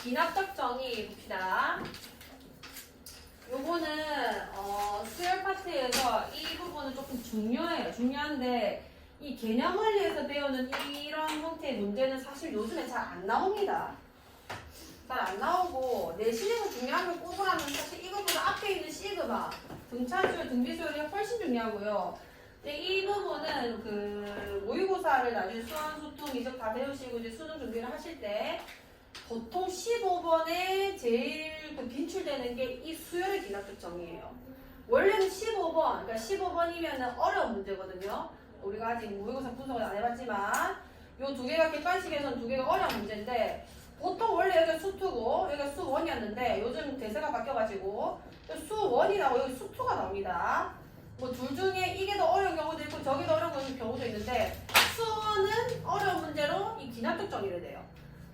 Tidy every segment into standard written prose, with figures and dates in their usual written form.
기납적 정의 봅시다. 요거는 수열 파트에서 이 부분은 조금 중요해요. 중요한데 이 개념 원리에서 배우는 이런 형태의 문제는 사실 요즘에 잘 안 나옵니다. 잘 안 나오고 내신에서 중요한 걸 꼽으라면 사실 이것보다 앞에 있는 시그마, 등차수열, 등비수열이 훨씬 중요하고요. 근데 이 부분은 그 모의고사를 나중에 수학, 소통, 이적 다 배우시고 이제 수능 준비를 하실 때 보통 15번에 제일 그 빈출되는 게 이 수열의 기납적 정의예요. 원래는 15번, 그러니까 15번이면 어려운 문제거든요. 우리가 아직 모의고사 분석을 안 해봤지만 요 두 개가 객관식에서는 두 개가 어려운 문제인데 보통 원래 여기가 수2고 여기가 수1이었는데 요즘 대세가 바뀌어가지고 수1이 나오고 여기 수2가 나옵니다. 뭐 둘 중에 이게 더 어려운 경우도 있고 저게 더 어려운 경우도 있는데 수1은 어려운 문제로 이 기납적 정의를 내요.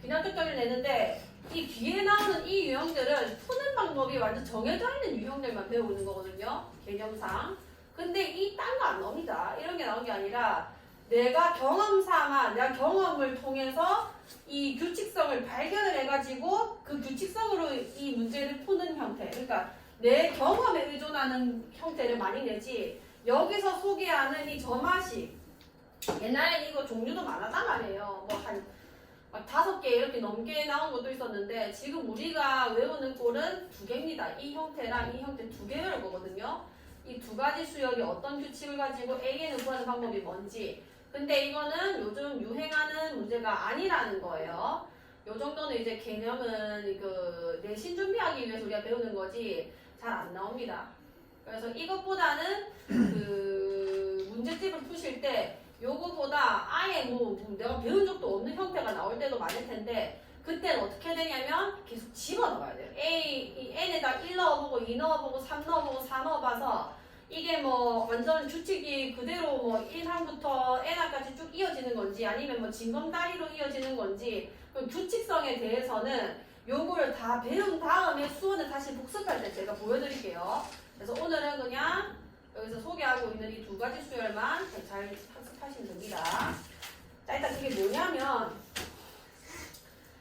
기납적 정의를 내는데 이 뒤에 나오는 이 유형들은 푸는 방법이 완전 정해져 있는 유형들만 배우는 거거든요. 개념상. 근데 이 딴 거 안 나옵니다. 이런 게 나온 게 아니라 내가 경험삼아 내가 경험을 통해서 이 규칙성을 발견을 해가지고 그 규칙성으로 이 문제를 푸는 형태. 그러니까 내 경험에 의존하는 형태를 많이 내지 여기서 소개하는 이 점화식 옛날에 이거 종류도 많았단 말이에요. 뭐 한 5개 이렇게 넘게 나온 것도 있었는데 지금 우리가 외우는 꼴은 2개입니다. 이 형태랑 이 형태 2개 외울 거거든요. 이 두 가지 수열이 어떤 규칙을 가지고 AN을 구하는 방법이 뭔지. 근데 이거는 요즘 유행하는 문제가 아니라는 거예요. 요 정도는 이제 개념은 그 내신 준비하기 위해서 우리가 배우는 거지 잘 안 나옵니다. 그래서 이것보다는 그 문제집을 푸실 때 요거보다 아예 뭐 내가 배운 적도 없는 형태가 나올 때도 많을 텐데 그때는 어떻게 되냐면 계속 집어넣어야 돼요. N에다 1 넣어보고 2 넣어보고 3 넣어보고 4 넣어봐서 이게 뭐 완전 규칙이 그대로 뭐 1항부터 N항까지 쭉 이어지는 건지 아니면 뭐 징검다리로 이어지는 건지 그 규칙성에 대해서는 요거를 다 배운 다음에 수원을 다시 복습할 때 제가 보여드릴게요. 그래서 오늘은 그냥 여기서 소개하고 있는 이 두 가지 수열만 잘 학습하시면 됩니다. 자, 일단 그게 뭐냐면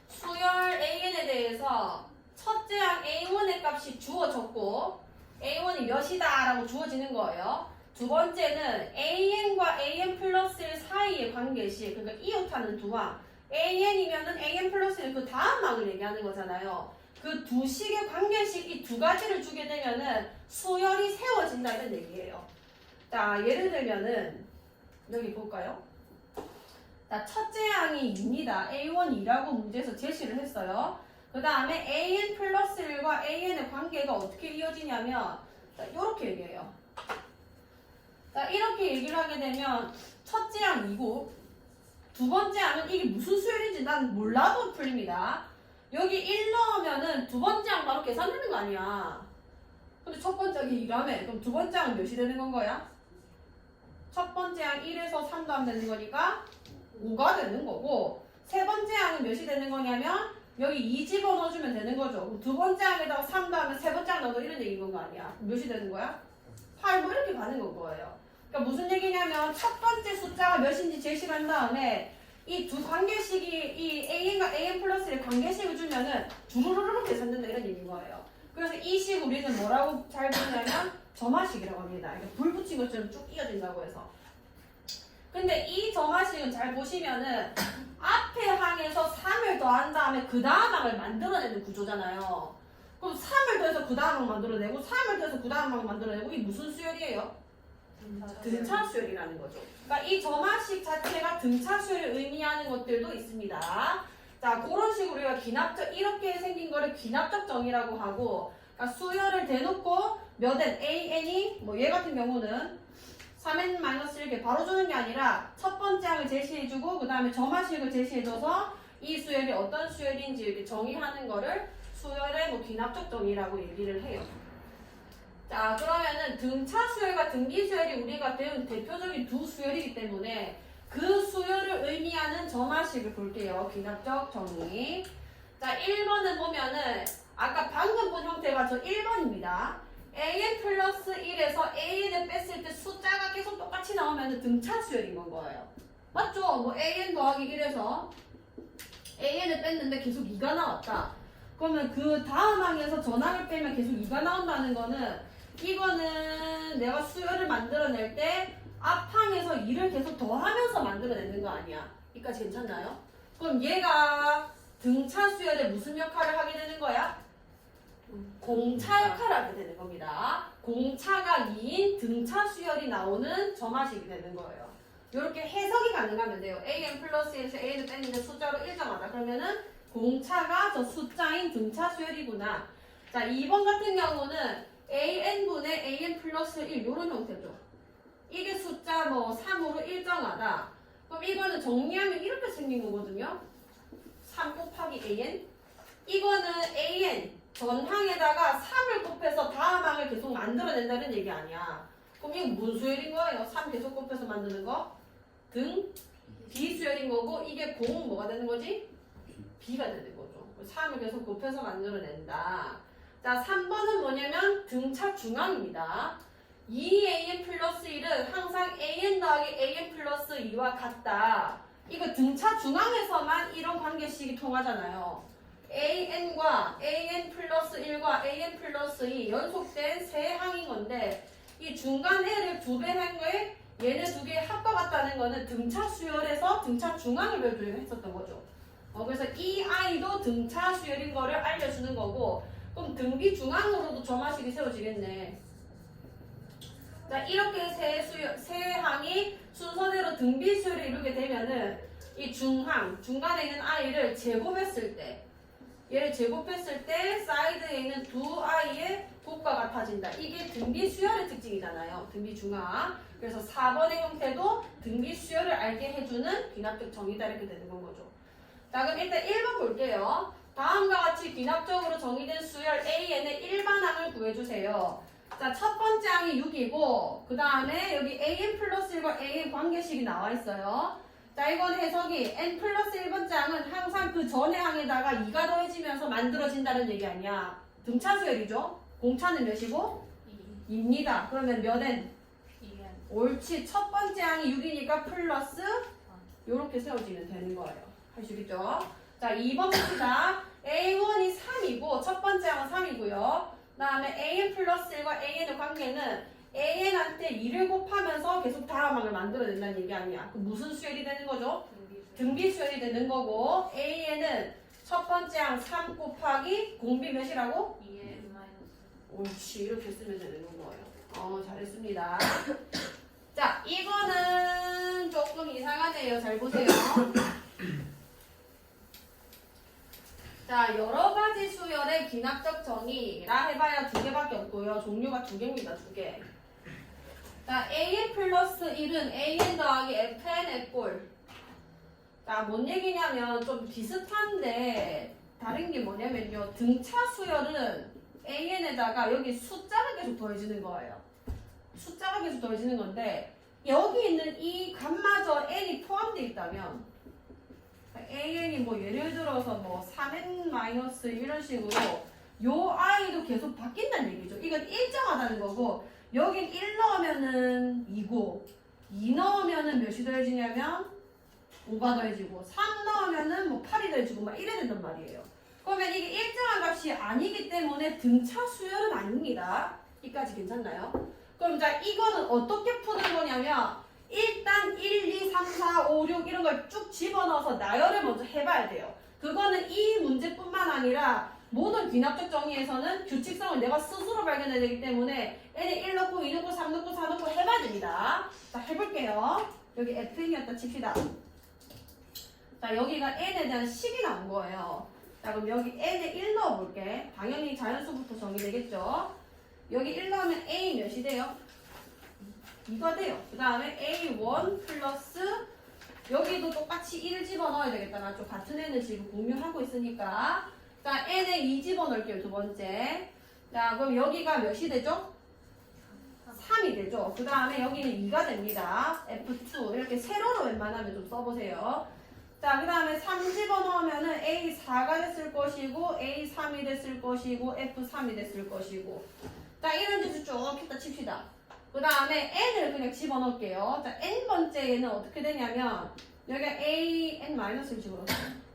수열 AN에 대해서 첫째 항 A1의 값이 주어졌고 A1이 몇이다 라고 주어지는 거예요. 두 번째는 AN과 AN 플러스 1 사이의 관계식, 그러니까 이웃하는 두 항 AN이면은 AN 플러스 1 그 다음 항을 얘기하는 거잖아요. 그 두 식의 관계식 이 두 가지를 주게 되면은 수열이 세워진다는 얘기예요. 자, 예를 들면은 여기 볼까요? 자, 첫째 항이 2입니다. A1 2라고 문제에서 제시를 했어요. 그 다음에 AN 플러스 1과 AN의 관계가 어떻게 이어지냐면 자, 이렇게 얘기해요. 자, 이렇게 얘기를 하게 되면 첫째 항 2고 두 번째 항은 이게 무슨 수열인지 난 몰라도 풀립니다. 여기 1 넣으면은 두 번째 항 바로 계산되는 거 아니야. 근데 첫 번째 항이 2라며. 그럼 두 번째 항은 몇이 되는 건 거야? 첫 번째 항 1에서 3 더하면 되는 거니까 5가 되는 거고 세 번째 항은 몇이 되는 거냐면 여기 2 집어넣어주면 되는 거죠. 그럼 두 번째 항에다가 3 더하면 세 번째 항 넣어도 이런 얘기인 건 거 아니야. 몇이 되는 거야? 8 뭐 이렇게 가는 건 거예요. 그러니까 무슨 얘기냐면 첫 번째 숫자가 몇인지 제시를 한 다음에 이 두 관계식이 이 AN과 AN 플러스의 관계식을 주면은 주르르르 계산된다 이런 얘기인 거예요. 그래서 이 식 우리는 뭐라고 잘 부르냐면 점화식이라고 합니다. 그러니까 불 붙인 것처럼 쭉 이어진다고 해서. 근데 이 점화식은 잘 보시면은 앞에 항에서 3을 더한 다음에 그 다음 항을 만들어내는 구조잖아요. 그럼 3을 더해서 그 다음 항 만들어내고 3을 더해서 그 다음 항 만들어내고 이게 무슨 수열이에요? 등차 수열이라는 거죠. 그러니까 이 점화식 자체가 등차 수열을 의미하는 것들도 있습니다. 자, 그런 식으로 우리가 기납적 이렇게 생긴 거를 기납적 정의라고 하고 그러니까 수열을 대놓고 몇 n AN이 뭐 얘 같은 경우는 3n-1개 바로 주는 게 아니라 첫 번째 항을 제시해주고 그 다음에 점화식을 제시해줘서 이 수열이 어떤 수열인지 이렇게 정의하는 거를 수열의 뭐 기납적 정의라고 얘기를 해요. 자, 그러면은 등차 수열과 등기 수열이 우리가 배운 대표적인 두 수열이기 때문에 그 수열을 의미하는 점화식을 볼게요. 기납적 정의. 자, 1번은 보면은 아까 방금 본 형태가 저 1번입니다. AN 플러스 1에서 AN을 뺐을 때 숫자가 계속 똑같이 나오면 등차 수열인 건 거예요. 맞죠? 뭐 AN 더하기 1에서 AN을 뺐는데 계속 2가 나왔다. 그러면 그 다음 항에서 전항을 빼면 계속 2가 나온다는 거는 이거는 내가 수열을 만들어낼 때 앞항에서 2를 계속 더하면서 만들어내는 거 아니야. 여기까지 괜찮나요? 그럼 얘가 등차 수열에 무슨 역할을 하게 되는 거야? 공차 역할을 하게 되는 겁니다. 공차가 2인 등차 수열이 나오는 점화식이 되는 거예요. 이렇게 해석이 가능하면 돼요. an 플러스 1에서 an을 뺐는데 숫자로 일정하다. 그러면은 공차가 저 숫자인 등차 수열이구나. 자, 2번 같은 경우는 an분의 an 플러스 1 이런 형태죠. 이게 숫자 뭐 3으로 일정하다. 그럼 이거는 정리하면 이렇게 생긴 거거든요. 3 곱하기 an. 이거는 an 전항에다가 3을 곱해서 다음 항을 계속 만들어낸다는 얘기 아니야. 그럼 이거 무슨 수열인 거예요? 3 계속 곱해서 만드는 거? 등 비수열인 거고 이게 공은 뭐가 되는 거지? B가 되는 거죠. 3을 계속 곱해서 만들어낸다. 자, 3번은 뭐냐면 등차 중앙입니다. 2an 플러스 1은 항상 an 더하기 an 플러스 2와 같다. 이거 등차 중앙에서만 이런 관계식이 통하잖아요. an과 an 플러스 1과 an 플러스 2 연속된 세 항인 건데 이 중간 애를 2배 한 거에 얘네 두 개 합과 같다는 거는 등차 수열에서 등차 중앙을 배우기로 했었던 거죠. 그래서 이 아이도 등차 수열인 거를 알려주는 거고 그럼 등비 중앙으로도 점화식이 세워지겠네. 자, 이렇게 세 항이 순서대로 등비 수열을 이루게 되면은 이 중항, 중간에 있는 아이를 제곱했을 때 얘를 제곱했을 때 사이드에 있는 두 아이의 곱과 같아진다. 이게 등비 수열의 특징이잖아요. 등비 중항. 그래서 4번의 형태도 등비 수열을 알게 해주는 귀납적 정의다 이렇게 되는 건 거죠. 자, 그럼 일단 1번 볼게요. 다음과 같이 귀납적으로 정의된 수열 an의 일반항을 구해주세요. 자, 첫 번째 항이 6이고 그 다음에 여기 an 플러스 1과 an 관계식이 나와 있어요. 자, 이건 해석이 n 플러스 1번째 항은 항상 그 전의 항에다가 2가 더해지면서 만들어진다는 얘기 아니야. 등차 수열이죠. 공차는 몇이고? 2입니다. 그러면 몇 n? 2n. 옳지. 첫 번째 항이 6이니까 플러스 요렇게 세워지면 되는 거예요. 하시겠죠? 자, 2번 봅시다. a1이 3이고 첫 번째 항은 3이고요. 그 다음에 an 플러스 1과 an의 관계는 an한테 2를 곱하면서 계속 다음 항을 만들어낸다는 얘기 아니야. 그럼 무슨 수열이 되는 거죠? 등비 수열이 되는 거고 an은 첫 번째 항 3 곱하기 공비 몇이라고? 2n 마이너스. 옳지. 이렇게 쓰면 되는 거예요. 잘했습니다. 자, 이거는 조금 이상하네요. 잘 보세요. 자, 여러 가지 수열의 기납적 정의라 해봐야 2개밖에 없고요. 종류가 2개입니다. 2개. 자, an 플러스 1은 an 더하기 fn f골. 자, 뭔 얘기냐면 좀 비슷한데 다른 게 뭐냐면요. 등차 수열은 an에다가 여기 숫자가 계속 더해지는 거예요. 숫자가 계속 더해지는 건데 여기 있는 이 값마저 n이 포함되어 있다면 an이 뭐 예를 들어서 뭐 3n 마이너스 이런 식으로 요 아이도 계속 바뀐다는 얘기죠. 이건 일정하다는 거고 여긴 1 넣으면은 2고 2 넣으면은 몇이 더해지냐면 5가 더해지고 3 넣으면은 뭐 8이 더해지고 막 이래 된단 말이에요. 그러면 이게 일정한 값이 아니기 때문에 등차 수열은 아닙니다. 이까지 괜찮나요? 그럼 자 이거는 어떻게 푸는 거냐면 일단 1, 2, 3, 4, 5, 6 이런 걸 쭉 집어넣어서 나열을 먼저 해봐야 돼요. 그거는 이 문제뿐만 아니라 모든 귀납적 정의에서는 규칙성을 내가 스스로 발견해야 되기 때문에 n에 1 넣고 2 넣고 3 넣고 4 넣고 해봐야 됩니다. 자, 해볼게요. 여기 fn이었다 칩시다. 자, 여기가 n에 대한 식이 나온 거예요. 자, 그럼 여기 n에 1 넣어볼게. 당연히 자연수부터 정의되겠죠. 여기 1 넣으면 a 몇이 돼요? 2가 돼요. 그 다음에 a1 플러스 여기도 똑같이 1 집어넣어야 되겠다. 맞죠? 같은 n을 지금 공유하고 있으니까. 자, n에 2 집어넣을게요. 두 번째. 자, 그럼 여기가 몇이 되죠? 3이 되죠. 그 다음에 여기는 2가 됩니다. F2 이렇게 세로로 웬만하면 좀 써보세요. 자, 그 다음에 3 집어넣으면은 A4가 됐을 것이고 A3이 됐을 것이고 F3이 됐을 것이고 자, 이런 짓을 쭉 했다 칩시다. 그 다음에 n을 그냥 집어넣을게요. 자, n번째에는 어떻게 되냐면 여기가 a, n-를 집어넣어요.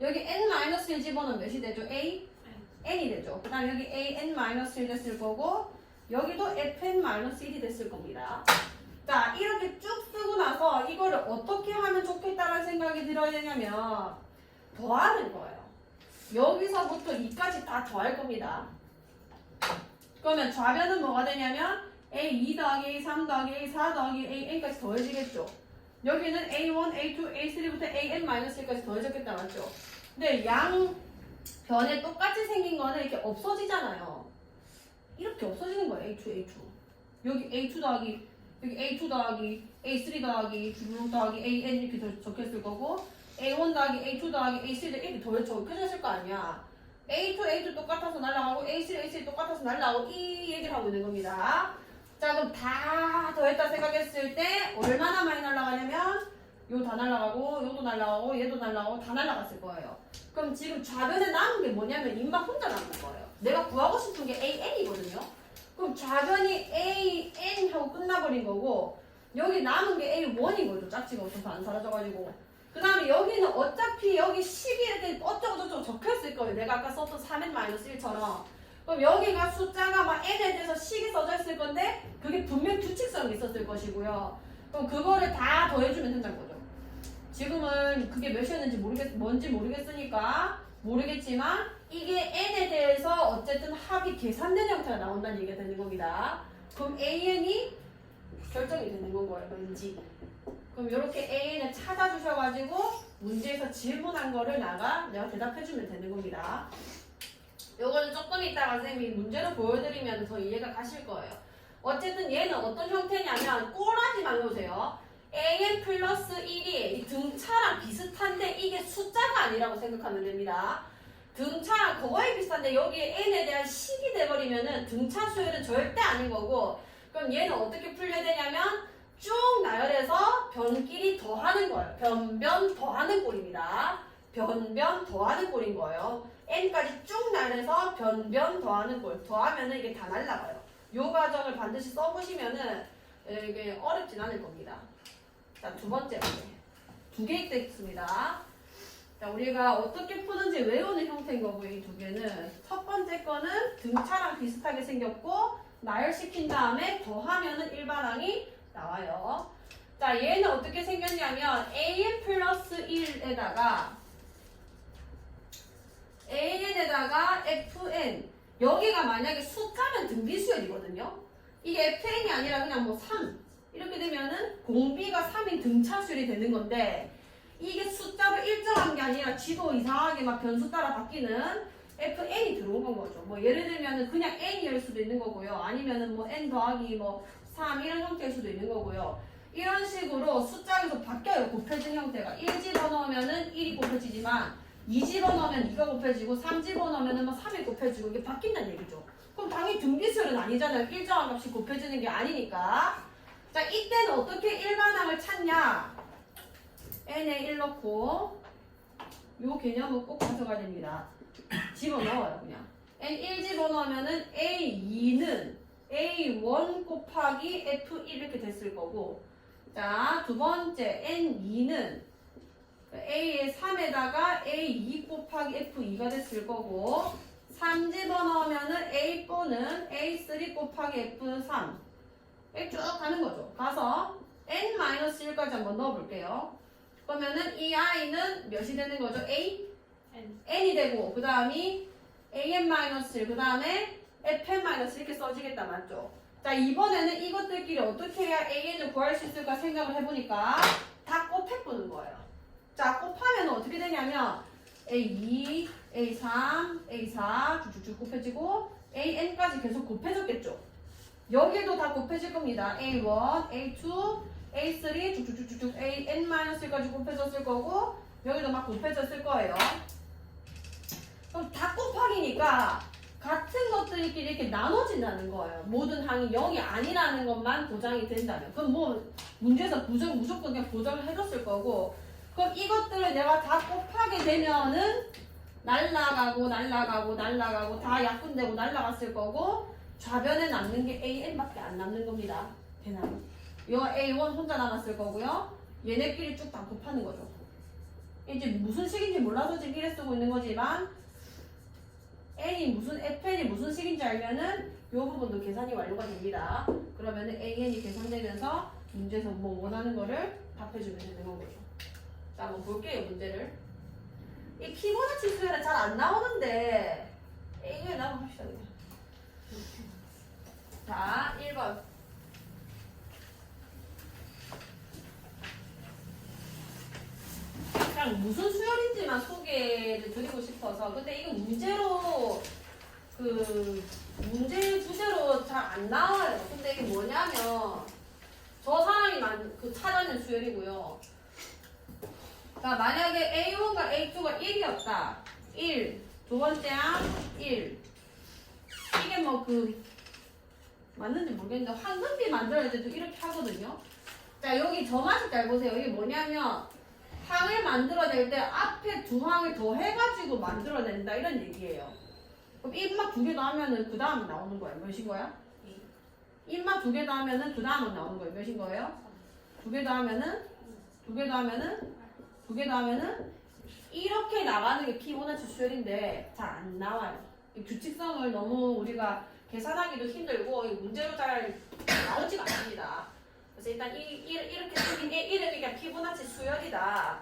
여기 n-를 집어넣으면 몇이 되죠? a? n이 되죠. 그 다음 여기 an-1 됐을 거고 여기도 fn-1이 됐을 겁니다. 자, 이렇게 쭉 쓰고 나서 이거를 어떻게 하면 좋겠다라는 생각이 들어야 되냐면 더하는 거예요. 여기서부터 2까지 다 더할 겁니다. 그러면 좌변은 뭐가 되냐면 A2 더하기 A3 더하기 A4 더하기 AN까지 더해지겠죠. 여기는 A1, A2, A3부터 AN-1까지 더해졌겠다 맞죠? 근데 양 변에 똑같이 생긴 거는 이렇게 없어지잖아요. 이렇게 없어지는 거예요. A2, A2. 여기 A2 더하기 여기 A2 더하기 A3 더하기 주르륵 더하기 AN 이렇게 적혔을 거고 A1 더하기 A2 더하기 A3 이렇게 적혀졌을 거 아니야. A2, A2 똑같아서 날라가고 A3, A3 똑같아서 날라가고 이 얘기를 하고 있는 겁니다. 자, 그럼 다 더했다 생각했을 때 얼마나 많이 날라가냐면 요 다 날라가고 요도 날라가고 얘도 날라가고 다 날라갔을 거예요. 그럼 지금 좌변에 남은 게 뭐냐면 인방 혼자 남은 거예요. 내가 구하고 싶은 게 AN이거든요. 그럼 좌변이 AN 하고 끝나버린 거고 여기 남은 게 A1인 거죠. 짝지가 없어서 안 사라져가지고. 그 다음에 여기는 어차피 여기 10이 이렇게 어쩌고저쩌고 적혀있을 거예요. 내가 아까 썼던 3n-1처럼. 그럼 여기가 숫자가 막 n에 대해서 식이 써져 있을 건데 그게 분명 규칙성이 있었을 것이고요. 그럼 그거를 다 더해주면 된다는 거죠. 지금은 그게 몇이었는지 뭔지 모르겠으니까 모르겠지만 이게 n에 대해서 어쨌든 합이 계산된 형태가 나온다는 얘기가 되는 겁니다. 그럼 an이 결정이 되는 건 거예요. 왠지. 그럼 이렇게 an을 찾아주셔가지고 문제에서 질문한 거를 내가 대답해주면 되는 겁니다. 요거는 조금 이따가 선생님이 문제로 보여드리면 더 이해가 가실 거예요. 어쨌든 얘는 어떤 형태냐면 꼬라지만 놓으세요. an 플러스 1이 등차랑 비슷한데 이게 숫자가 아니라고 생각하면 됩니다. 등차랑 거의 비슷한데 여기에 n에 대한 식이 돼버리면은 등차 수열은 절대 아닌 거고 그럼 얘는 어떻게 풀려야 되냐면 쭉 나열해서 변끼리 더하는 거예요. 변변 더하는 꼴입니다. 변변 더하는 꼴인 거예요. n까지 쭉 나열해서 변변 더하는 꼴. 더하면은 이게 다 날라가요. 요 과정을 반드시 써보시면은 이게 어렵진 않을 겁니다. 자, 두 번째 문제. 두 개 있겠습니다. 자, 우리가 어떻게 푸는지 외우는 형태인 거고 이 두 개는 첫 번째 거는 등차랑 비슷하게 생겼고 나열시킨 다음에 더하면은 일반항이 나와요. 자, 얘는 어떻게 생겼냐면 an 플러스 1에다가 an에다가 fn 여기가 만약에 숫자면 등비수열이거든요. 이게 fn이 아니라 그냥 뭐 3 이렇게 되면은 공비가 3인 등차수열이 되는 건데 이게 숫자로 일정한 게 아니라 지도 이상하게 막 변수 따라 바뀌는 fn이 들어온 건 거죠. 뭐 예를 들면은 그냥 n일 수도 있는 거고요. 아니면은 뭐 n 더하기 뭐 3 이런 형태일 수도 있는 거고요. 이런 식으로 숫자에서 바뀌어요. 곱해진 형태가 1 집어넣으면은 1이 곱해지지만 2 집어넣으면 2가 곱해지고 3 집어넣으면 뭐 3이 곱해지고 이게 바뀐다는 얘기죠. 그럼 당연히 등비수열은 아니잖아요. 일정한 값이 곱해지는 게 아니니까. 자, 이때는 어떻게 일반항을 찾냐? n에 1 넣고 요 개념은 꼭 가져가야 됩니다. 집어넣어요 그냥. n1 집어넣으면은 a2는 a1 곱하기 f1 이렇게 됐을 거고 자, 두 번째 n2는 a의 3에다가 a2 곱하기 f2가 됐을 거고 3 집어넣으면은 a4는 a3 곱하기 f3 이렇게 쭉 가는 거죠. 가서 n-1까지 한번 넣어볼게요. 그러면은 이 i는 몇이 되는 거죠? n이 되고 그 다음이 an-1 그 다음에 fn- 이렇게 써지겠다 맞죠? 자, 이번에는 이것들끼리 어떻게 해야 an을 구할 수 있을까 생각을 해보니까 다 곱해보는 거예요. 자, 곱하면 어떻게 되냐면 a2, a3, a4 쭉쭉쭉 곱해지고 an까지 계속 곱해졌겠죠? 여기도 다 곱해질 겁니다. a1, a2, a3 쭉쭉쭉쭉 an-까지 곱해졌을 거고 여기도 막 곱해졌을 거예요. 그럼 다 곱하기니까 같은 것들끼리 이렇게 나눠진다는 거예요. 모든 항이 0이 아니라는 것만 보장이 된다면. 그럼 뭐 문제에서 무조건 그냥 보장을 해줬을 거고 그럼 이것들을 내가 다 곱하게 되면은 날라가고 다 약분되고 날라갔을 거고 좌변에 남는 게 an밖에 안 남는 겁니다. 대나무. 이거 a1 혼자 남았을 거고요. 얘네끼리 쭉 다 곱하는 거죠. 이제 무슨 식인지 몰라서 지금 이래 쓰고 있는 거지만 n이 무슨 fn이 무슨 식인지 알면은 이 부분도 계산이 완료가 됩니다. 그러면은 an이 계산되면서 문제에서 뭐 원하는 거를 답해주면 되는 거죠. 자, 한번 볼게요, 문제를. 이 피보나치 수열은 잘 안 나오는데 an을 나오면 합시다, 그냥. 자, 1번. 그냥 무슨 수열인지만 소개를 드리고 싶어서. 근데 이거 문제로 문제 주제로 잘 안 나와요. 근데 이게 뭐냐면 저 사람이 찾아낸 수열이고요. 자, 만약에 A1과 A2가 1이었다. 1. 두 번째 항 1. 이게 뭐 맞는지 모르겠는데 황금비 만들어야 때도 이렇게 하거든요. 자, 여기 저 맛을 잘 보세요. 이게 뭐냐면 항을 만들어낼 때 앞에 두 항을 더 해가지고 만들어낸다 이런 얘기예요. 그럼 입막 두 개 더 하면은 그 다음에 나오는 거예요. 몇인 거야? 입막 두 개 더 하면은 그 다음은 나오는 거예요. 몇인 거예요? 두 개 더 하면은 두 개 더 하면은 두 개 더 하면은 이렇게 나가는 게 피보나치 수열인데 잘 안 나와요. 이 규칙성을 너무 우리가 계산하기도 힘들고 문제로 잘 나오지가 않습니다. 그래서 일단 이렇게 생긴 이름이 그냥 피보나치 수열이다.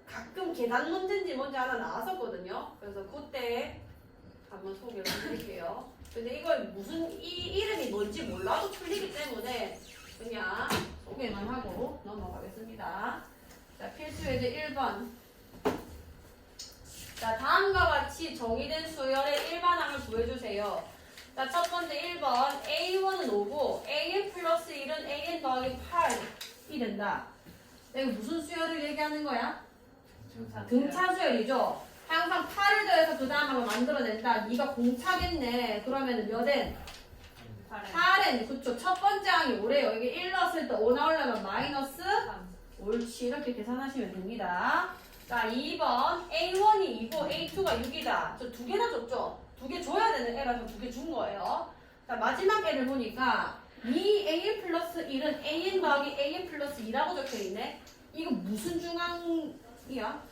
가끔 계산 문제인지 뭔지 하나 나왔었거든요. 그래서 그때 한번 소개를 해드릴게요. 근데 이걸 무슨 이름이 뭔지 몰라도 틀리기 때문에 그냥 소개만 하고 넘어가겠습니다. 자, 필수 예제 1번. 자, 다음과 같이 정의된 수열의 일반항을 구해주세요. 자, 첫 번째 1번. A1은 5고 AN 플러스 1은 AN 더하기 8이 된다. 이거 무슨 수열을 얘기하는 거야? 등차 수열이죠. 항상 8을 더해서 그 다음 항을 만들어낸다. 네가 공차겠네. 그러면 몇 n? 8n. 그쵸. 첫 번째 항이 5래요. 이게 1 넣었을 때 5 나오려면 마이너스 3. 옳지. 이렇게 계산하시면 됩니다. 자, 2번. A1이 2고 A2가 6이다. 저 두 개나 줬죠? 두 개 줘야 되는 애라서 두 개 준 거예요. 자, 마지막 애를 보니까 2AN 플러스 1은 AN 더하기 AN 플러스 2라고 적혀있네. 이거 무슨 중항이야?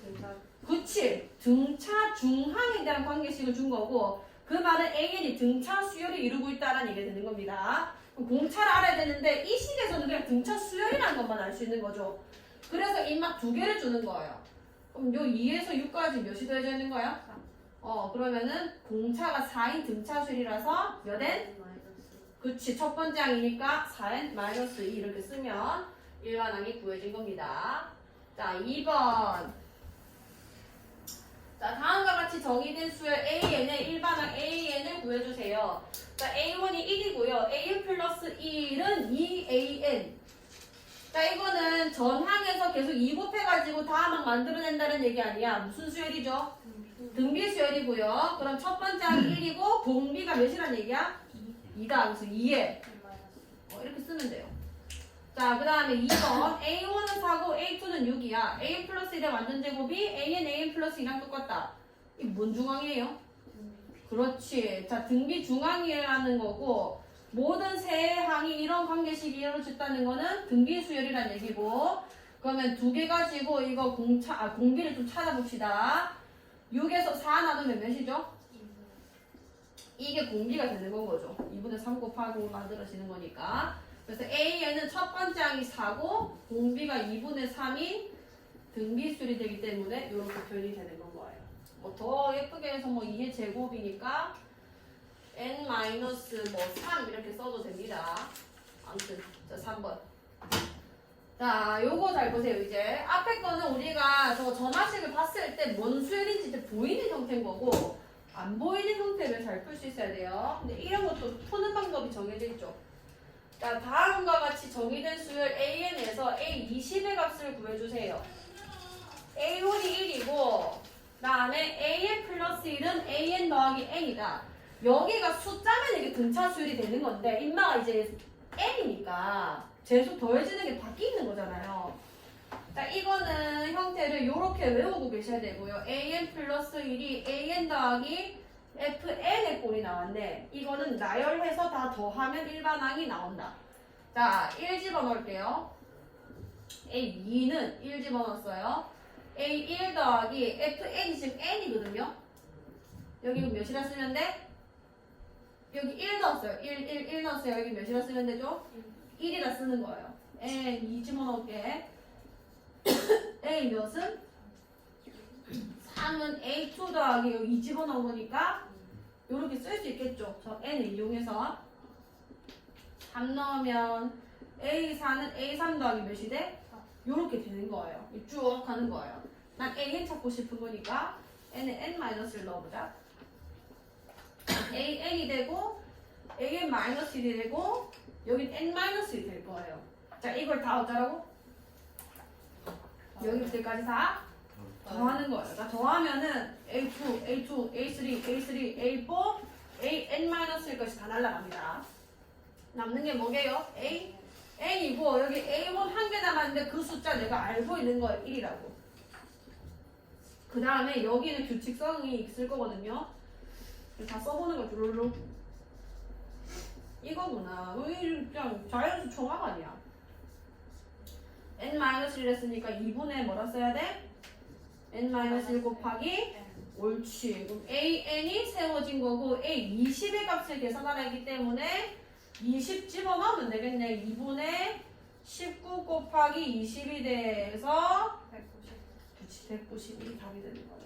그치. 등차 중항에 대한 관계식을 준 거고 그 말은 AN이 등차 수열을 이루고 있다는 얘기가 되는 겁니다. 공차를 알아야 되는데 이 식에서는 그냥 등차 수열이라는 것만 알 수 있는 거죠. 그래서 입막 두 개를 주는 거예요. 그럼 요 2에서 6까지 몇이 더해져 있는 거야? 그러면은 공차가 4인 등차 수열이라서 몇 n? 그치. 첫 번째 항이니까 4n 마이너스 2 이렇게 쓰면 일반항이 구해진 겁니다. 자, 2번. 자, 다음과 같이 정의된 수열 AN의 일반항 AN을 구해주세요. 자, A1이 1이고요. AN 플러스 1은 2AN. 자, 이거는 전항에서 계속 2 곱해가지고 다음항 만들어낸다는 얘기 아니야. 무슨 수열이죠? 등비 수열이고요. 그럼 첫 번째 항이 1이고 공비가 몇이란 얘기야? 2다. 그래서 2에 이렇게 쓰면 돼요. 자, 그 다음에 2번. A1은 4고 A2는 6이야. AN 플러스 1의 완전 제곱이 AN 플러스 2랑 똑같다. 이게 뭔 중항이에요? 그렇지. 자, 등비 중항이라는 거고 모든 세 항이 이런 관계식이 이루어졌다는 거는 등비 수열이란 얘기고 그러면 두 개 가지고 이거 공비를 좀 찾아봅시다. 6에서 4 나누면 몇이죠? 이게 공비가 되는 건 거죠. 2분의 3 곱하고 만들어지는 거니까. 그래서 AN은 첫 번째 항이 4고 공비가 2분의 3인 등비수열이 되기 때문에 이렇게 표현이 되는 건 거예요. 뭐 더 예쁘게 해서 뭐 2의 제곱이니까 n-3 이렇게 써도 됩니다. 아무튼 자 3번. 자, 요거 잘 보세요. 이제 앞에 거는 우리가 저 전화식을 봤을 때 뭔 수열인지 이제 보이는 형태인 거고 안 보이는 형태를 잘 풀 수 있어야 돼요. 근데 이런 것도 푸는 방법이 정해져 있죠. 자, 다음과 같이 정의된 수열 AN에서 A20의 값을 구해주세요. A1이 1이고 그 다음에 AN 플러스 1은 AN 더하기 N이다. 여기가 숫자면 이게 등차 수열이 되는 건데 인마가 이제 N이니까 재수 더해지는 게 바뀌는 거잖아요. 자, 이거는 형태를 이렇게 외우고 계셔야 되고요. AN 플러스 1이 AN 더하기 FN의 꼴이 나왔네. 이거는 나열해서 다 더하면 일반항이 나온다. 자, 1 집어넣을게요. A2는 1 집어넣었어요. A1 더하기 FN이 지금 N이거든요. 여기 몇이라 쓰면 돼? 여기 1 넣었어요. 1 넣었어요. 여기 몇이라 쓰면 되죠? 1이라 쓰는 거예요. n 2 집어넣을게. a 몇은? 3은 a2 더하기 여기 2 집어넣은 거니까 이렇게 쓸 수 있겠죠. 저 n을 이용해서 3 넣으면 a4는 a3 더하기 몇이 돼? 이렇게 되는 거예요. 쭉 가는 거예요. 난 an 찾고 싶은 거니까 n에 n-를 넣어보자. an이 되고 an-1이 되고 여긴 n-이 될 거예요. 자, 이걸 다 어쩌라고? 여기부터까지 다 더하는 거예요. 자, 더하면은 A2, A2, A3, A3, A4, AN-일 것이 다 날라갑니다. 남는 게 뭐게요? A, N이고 여기 A1 한 개 남았는데 그 숫자 내가 알고 있는 거예요. 1이라고. 그 다음에 여기는 규칙성이 있을 거거든요. 다 써보는 거 주르륵. 이거구나. 그냥 자연수 총합 아니야. n-1 했으니까 2분의 뭐라 써야 돼? n-1 곱하기 옳지. 그럼 an이 세워진 거고 a 20의 값을 계산하기 때문에 20 집어넣으면 되겠네. 2분의 19 곱하기 20이 돼서 190이 답이 되는 거야.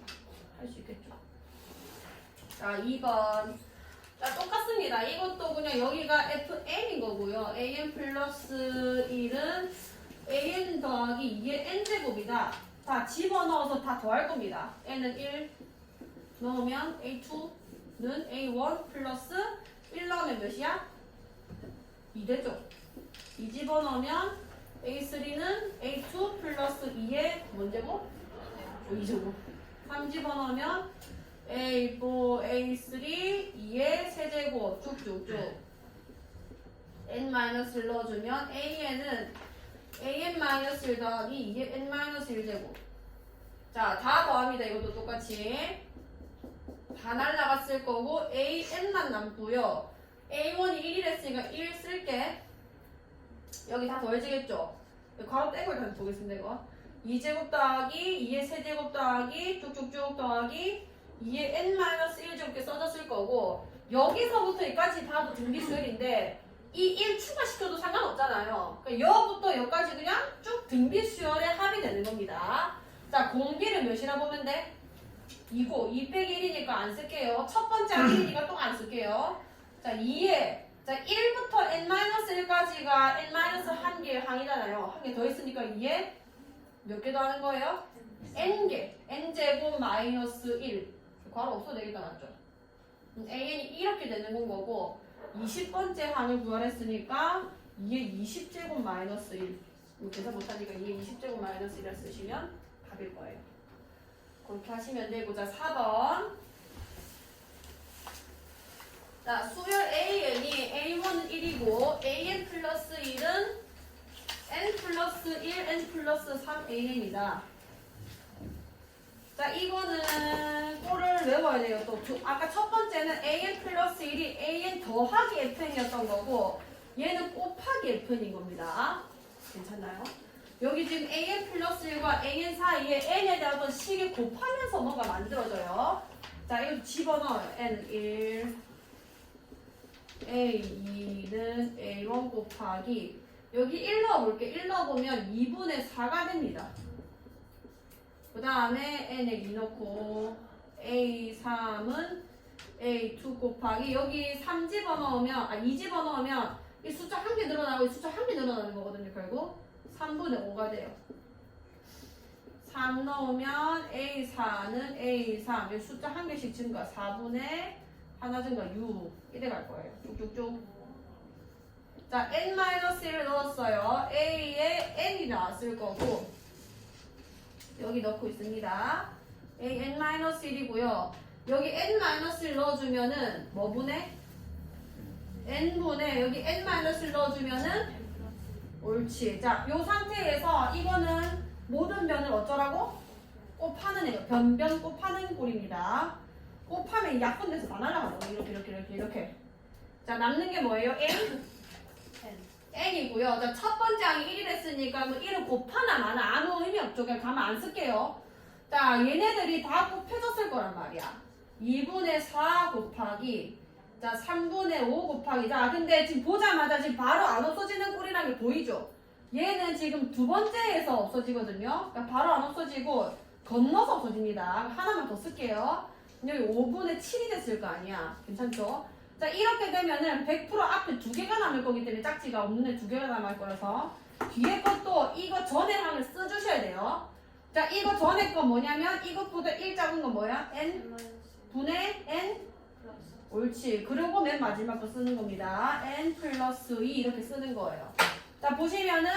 할 수 있겠죠. 자, 2번. 자, 똑같습니다. 이것도 그냥 여기가 fn인 거고요. an 플러스 1은 an 더하기 2의 n제곱이다. 다 집어넣어서 다 더할 겁니다. n은 1 넣으면 a2는 a1 플러스 1 넣으면 몇이야? 2 되죠. 2 집어넣으면 a3는 a2 플러스 2의 뭔제곱? 2제곱. 3 집어넣으면 a4, a3, 2의 세제곱 쭉쭉쭉. n-를 넣어주면 an은 an-1 더하기 2의 n-1제곱. 자, 다 더합니다. 이것도 똑같이. 다 날라갔을 거고 an만 남고요. a1이 1이랬으니까 1 쓸게. 여기 다 더해지겠죠? 괄호 떼고 일단 보겠습니다. 이거 2제곱 더하기 2의 세제곱 더하기 쭉쭉쭉 더하기 2의 n-1제곱게 써졌을 거고 여기서부터 여기까지 다 등비수열인데 이 1 추가시켜도 상관없잖아요. 그러니까 여부터 여기까지 그냥 쭉 등비수열의 합이 되는 겁니다. 자, 공비를 몇이라 보면 돼? 2고 2 빼기 1이니까 안 쓸게요. 첫 번째 1이니까 또 안 쓸게요. 자, 2에 자 1부터 n-1까지가 n-1개 항이잖아요. 한 개 더 있으니까 2에 몇 개 더 하는 거예요? n개. n제곱 마이너스 1. 괄호 없어도 되겠다, 맞죠? an이 이렇게 되는 건 거고 20번째 항을 구하랬으니까 2의 20제곱 마이너스 1. 이거 계산 못하니까 2의 20제곱 마이너스 1을 쓰시면 답일 거예요. 그렇게 하시면 되고. 자, 4번. 자, 수열 an이 a1은 1이고 an 플러스 1은 n 플러스 1, n 플러스 3 an입니다. 자, 이거는 꼴을 외워야 돼요. 또 아까 첫 번째는 an 플러스 1이 an 더하기 fn이었던 거고 얘는 곱하기 fn인 겁니다. 괜찮나요? 여기 지금 an 플러스 1과 an 사이에 n에 대한 어떤 식이 곱하면서 뭔가 만들어져요. 자, 이거 집어넣어요. n1 a2는 a1 곱하기 여기 1 넣어볼게. 1 넣어보면 2분의 4가 됩니다. 그 다음에 n에 2 넣고 a3은 a2 곱하기 여기 3 집어넣으면 2 집어넣으면 이 숫자 한 개 늘어나고 이 숫자 한 개 늘어나는 거거든요. 결국 3분의 5가 돼요. 3 넣으면 a4는 a3 이 숫자 한 개씩 증가 4분의 하나 증가 6 이래 갈 거예요. 쭉쭉쭉. 자, n-1을 넣었어요. a에 n이 나왔을 거고 여기 넣고 있습니다. a n-1이고요. 여기 n-1 넣어주면은 뭐 분의? n분의 여기 n-을 넣어주면은 옳지. 자, 요 상태에서 이거는 모든 변을 어쩌라고? 곱하는 애요. 변변 곱하는 꼴입니다. 곱하면 약분돼서 다 날아가요. 이렇게. 자, 남는 게 뭐예요? n? n이고요. 자, 첫 번째 항이 1이 됐으니까 뭐 1은 곱하나 마나 아무 의미 없죠. 그냥 가만 안 쓸게요. 자, 얘네들이 다 곱해졌을 거란 말이야. 2분의 4 곱하기 자 3분의 5 곱하기 자 근데 지금 보자마자 지금 바로 안 없어지는 꼴이라는 게 보이죠? 얘는 지금 두 번째에서 없어지거든요. 그러니까 바로 안 없어지고 건너서 없어집니다. 하나만 더 쓸게요. 여기 5분의 7이 됐을 거 아니야. 괜찮죠? 자 이렇게 되면은 100% 앞에 두 개가 남을 거기 때문에 짝지가 없는 애 두 개가 남을 거라서 뒤에 것도 이거 전에 항을 써주셔야 돼요. 자 이거 전에 거 뭐냐면 이것보다 1 작은 거 뭐야? n 분의 n 옳지. 그리고 맨 마지막 거 쓰는 겁니다. n 플러스 2 이렇게 쓰는 거예요. 자 보시면은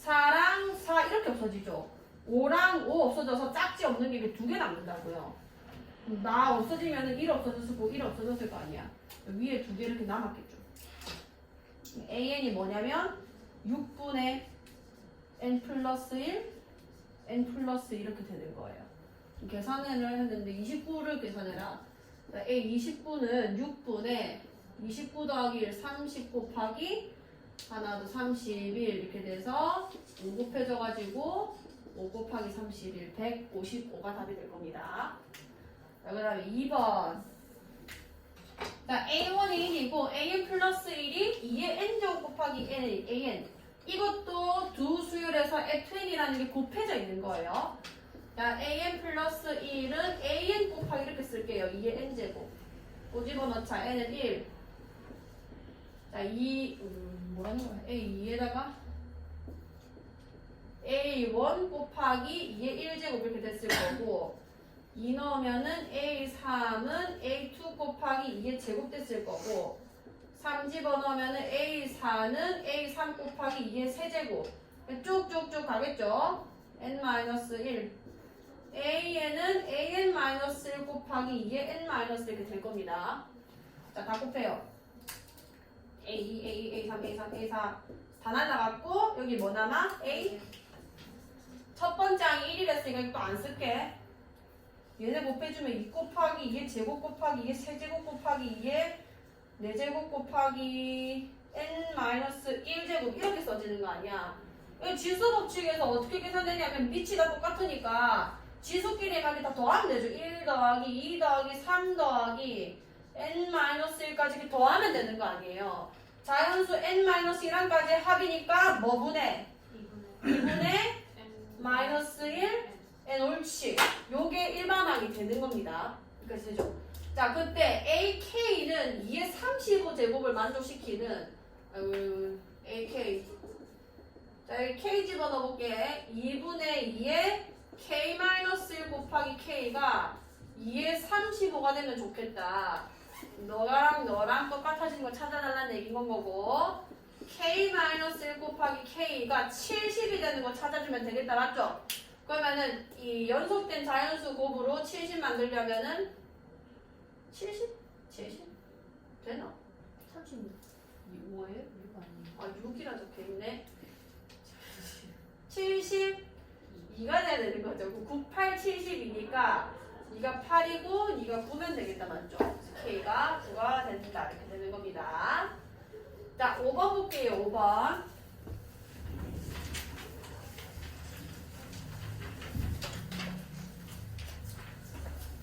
4랑 4 이렇게 없어지죠. 5랑 5 없어져서 짝지 없는 게 두 개 남는다고요. 나 없어지면은 1 없어졌을 거고 1 없어졌을 거 아니야. 위에 두 개 이렇게 남았겠죠. an이 뭐냐면 6분의 n 플러스 1 n 플러스 이렇게 되는 거예요. 계산을 했는데 29를 계산해라. a 29는 6분의 29 더하기 1 30 곱하기 하나도 31 이렇게 돼서 5 곱해져가지고 5 곱하기 31 155가 답이 될 겁니다. 자, 그 다음에 2번. 자, a1이 1이고 an 플러스 1이 2의 n제곱 곱하기 an. 이것도 두 수열에서 f(n)이라는 게 곱해져 있는 거예요. 자, an 플러스 1은 an 곱하기 이렇게 쓸게요. 2의 n제곱. 꼬집어넣자. n은 1. 자, 2, 뭐라는 거야? a2에다가 a1 곱하기 2의 1제곱 이렇게 됐을 거고 2 넣으면은 a3은 a2 곱하기 2의 제곱 됐을 거고 3 집어넣으면은 a4는 a3 곱하기 2의 세제곱 쭉쭉쭉 가겠죠? n-1 an은 an-1 곱하기 2의 n- 이렇게 될 겁니다. 자, 다 곱해요. a2, a2, a3, a3, a4 다 날라갔고 여기 뭐 남아? a 첫 번째 항이 1이랬으니까 이거 또 안 쓸게. 얘네 곱해주면 2 곱하기 2의 제곱 곱하기 2의 세제곱 곱하기 2의 4제곱 곱하기 n-1제곱 이렇게 써지는 거 아니야. 지수 법칙에서 어떻게 계산되냐면 밑이 다 똑같으니까 지수끼리 각이 다 더하면 되죠. 1 더하기 2 더하기 3 더하기 n-1까지 이렇게 더하면 되는 거 아니에요. 자연수 n-1까지 합이니까 뭐 분해? 2분의 마이너스 1 n 옳지. 요게 일반항이 되는 겁니다. 그래서 자 그때 ak는 2의 35제곱을 만족시키는 ak 자 여기 k 집어넣어볼게. 2분의 2의 k-1 곱하기 k가 2의 35가 되면 좋겠다. 너랑 똑같아지는 걸 찾아달라는 얘기인 건 거고 k-1 곱하기 k가 70이 되는 거 찾아주면 되겠다. 맞죠? 그러면은 이 연속된 자연수 곱으로 70 만들려면은 70? 70? 되나? 36. 5예요? 6 아니에요? 아 6이라 적혀있네. 72가 돼야 되는 거죠. 98, 70이니까 네가 8이고 네가 9면 되겠다. 맞죠? K가 9가 된다. 이렇게 되는 겁니다. 자 5번 볼게요. 5번.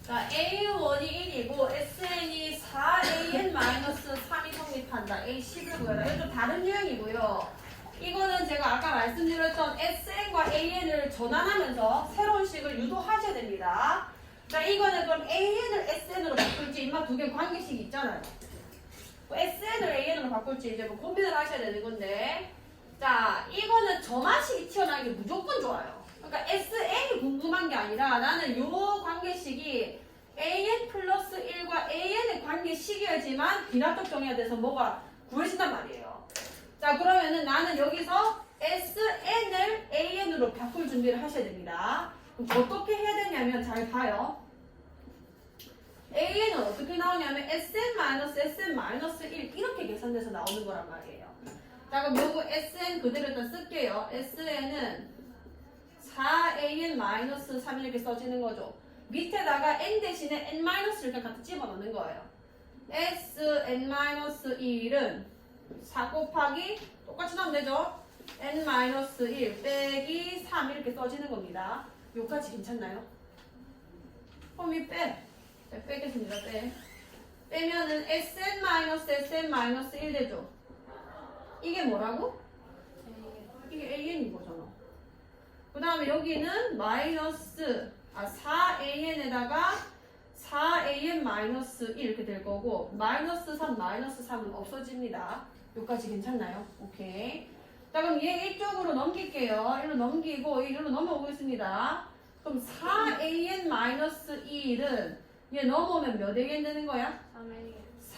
자 A1이 1이고 SN이 4AN-3이 성립한다. A10을 구해라. 이건 좀 다른 유형이고요. 이거는 제가 아까 말씀드렸던 SN과 AN을 전환하면서 새로운 식을 유도하셔야 됩니다. 자, 이거는 그럼 AN을 SN으로 바꿀지 인마 두 개 관계식이 있잖아요. SN을 AN으로 바꿀지 이제 뭐 고민을 하셔야 되는 건데 자, 이거는 점화식이 튀어나오는 게 무조건 좋아요. 그러니까 SN이 궁금한 게 아니라 나는 요 관계식이 AN 플러스 1과 AN의 관계식이어야지만 비례합적 정의에 대해서 뭐가 구해진단 말이에요. 자 그러면은 나는 여기서 SN을 AN으로 바꿀 준비를 하셔야 됩니다. 그럼 어떻게 해야 되냐면 잘 봐요. AN은 어떻게 나오냐면 SN-SN-1 이렇게 계산돼서 나오는 거란 말이에요. 자 그럼 요거 SN 그대로 일단 쓸게요. SN은 4AN-3 이렇게 써지는 거죠. 밑에다가 N 대신에 N-를 갖다 집어넣는 거예요. SN-1은 4 곱하기 똑같이 나오면 되죠? n-1 빼기 3 이렇게 써지는 겁니다. 여기까지 괜찮나요? 그럼 이 빼. 자, 빼겠습니다. 빼면은 Sn-Sn-1 되죠? 이게 뭐라고? 이게 AN인 거잖아. 그 다음에 여기는 마이너스 4AN에다가 4AN-1 이렇게 될 거고 마이너스 3은 없어집니다. 여기까지 괜찮나요? 오케이. 자 그럼 얘 이쪽으로 넘길게요. 일로 넘기고 일로 넘어오겠습니다. 그럼 4AN-1은 얘 넘어오면 몇 AN 되는 거야?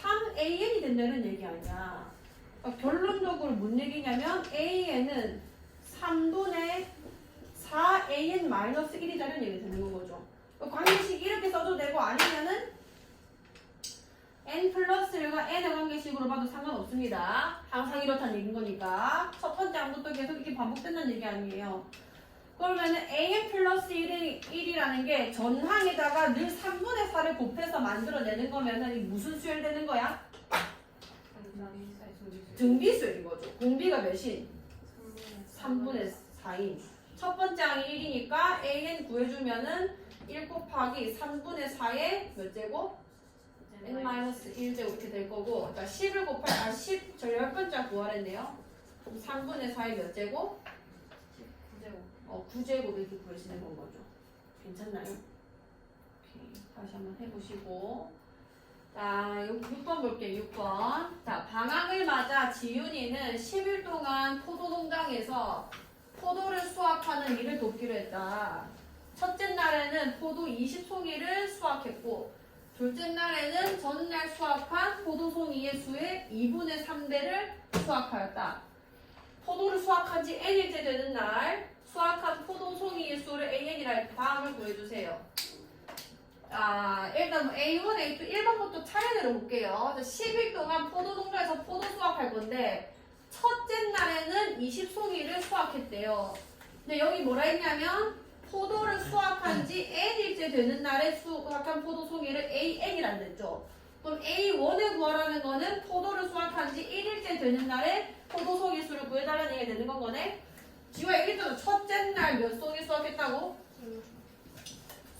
3AN이 된다는 얘기 아니야. 그러니까 결론적으로 뭔 얘기냐면 AN은 3분의 4AN-1이라는 얘기 되는 거죠. 관계식 이렇게 써도 되고 아니면은 n 플러스 1과 n의 관계식으로 봐도 상관없습니다. 항상 이렇다는 얘기인 거니까. 첫 번째 항부터 계속 이렇게 반복된다는 얘기 아니에요. 그러면은 an 플러스 1이라는 게 전항에다가 늘 3분의 4를 곱해서 만들어내는 거면은 이 무슨 수열 되는 거야? 등비수열인 거죠. 공비가 몇인? 3분의 4인. 첫 번째 항이 1이니까 an 구해주면은 1 곱하기 3분의 4의 몇 제곱? n-1제곱 이렇게 될 거고, 자 10을 곱할 10, 저 10번째 구하랬네요. 그럼 3분의 4의 몇 제곱? 9제곱 이렇게 구해지는 건 거죠. 괜찮나요? 오케이. 다시 한번 해보시고. 자, 6번 볼게요. 6번. 자, 방학을 맞아 지윤이는 10일 동안 포도 농장에서 포도를 수확하는 일을 돕기로 했다. 첫째 날에는 포도 20송이를 수확했고 둘째 날에는 전날 수확한 포도송이의 수의 2분의 3배를 수확하였다. 포도를 수확한 지 n일째 되는 날 수확한 포도송이의 수를 an이라 할 다음을 구해주세요. 일단 A1, A2, 1번부터 차례대로 볼게요. 10일 동안 포도 농장에서 포도 수확할 건데 첫째 날에는 20송이를 수확했대요. 근데 여기 뭐라 했냐면 포도를 수확한 지 n일째 되는 날에 수확한 포도송이를 AN이라 했죠. 그럼 A1에 구하라는 거는 포도를 수확한 지 1일째 되는 날에 포도송이 수를 구해달라는 얘기가 되는 건 거네. 지우가 얘기했잖아. 첫째 날 몇 송이 수확했다고?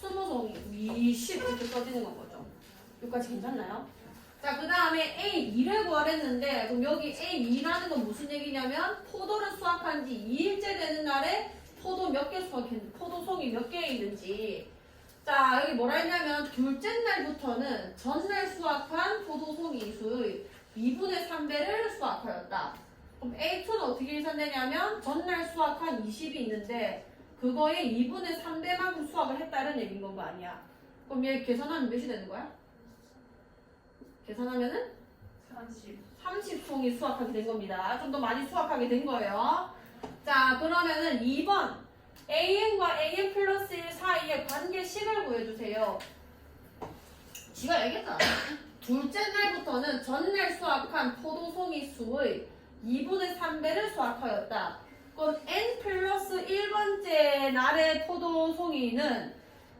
20송이. 20 이렇게 써지는 건 거죠. 여기까지 괜찮나요? 자, 그 다음에 A2를 구하랬는데 그럼 여기 A2라는 건 무슨 얘기냐면 포도를 수확한 지 2일째 되는 날에 포도 몇 개 수확했는지, 포도송이 몇 개 있는지. 자, 여기 뭐라 했냐면 둘째 날부터는 전날 수확한 포도송이 수의 2분의 3배를 수확하였다. 그럼 A2는 어떻게 계산되냐면 전날 수확한 20이 있는데 그거의 2분의 3배만큼 수확을 했다는 얘기인 거 아니야. 그럼 얘 계산하면 몇이 되는 거야? 계산하면은 30송이 수확하게 된 겁니다. 좀 더 많이 수확하게 된 거예요. 자, 그러면은 2번 AN과 AN 플러스 1 사이의 관계식을 구해주세요. 지가 얘기했잖아. 둘째 날부터는 전날 수확한 포도송이 수의 2분의 3배를 수확하였다. 그럼 N 플러스 1번째 날의 포도송이는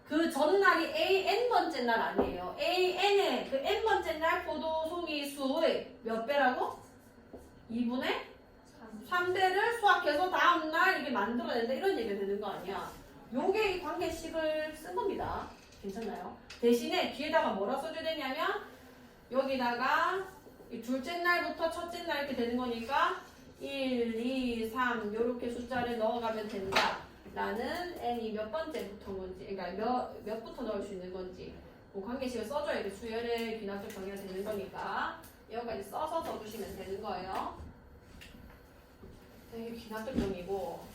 그 전날이 AN번째 날 아니에요. AN의 그 N번째 날 포도송이 수의 몇 배라고? 2분의 3배를 수확해서 다음날 이게 만들어낸다 이런 얘기가 되는 거 아니야. 요게 이 관계식을 쓴 겁니다. 괜찮나요? 대신에 뒤에다가 뭐라 써줘야 되냐면 여기다가 이 둘째 날부터 첫째 날 이렇게 되는 거니까 1, 2, 3 요렇게 숫자를 넣어가면 된다. 라는 n이 몇 번째부터인 건지, 그러니까 몇부터 넣을 수 있는 건지 그 관계식을 써줘야 이게 수열의 귀납적 정의가 되는 거니까 여기까지 써서 써주시면 되는 거예요. 이게 귀납적 정의고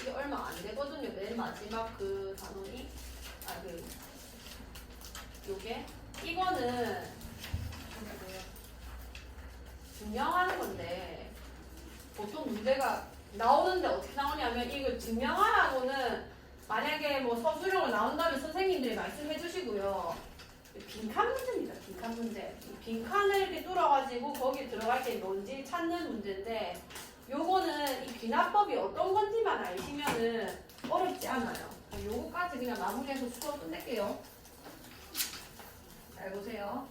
이게 얼마 안 되거든요. 맨 마지막 그 단원이 요게 이거는 증명하는 건데 보통 문제가 나오는데 어떻게 나오냐면 이걸 증명하라고는 만약에 뭐 서술형으로 나온다면 선생님들이 말씀해 주시고요. 빈칸 문제입니다. 빈칸 문제. 빈칸을 이렇게 뚫어가지고 거기에 들어갈 게 뭔지 찾는 문제인데 요거는 이 귀납법이 어떤 건지만 아시면은 어렵지 않아요. 요거까지 그냥 마무리해서 수업 끝낼게요. 잘 보세요.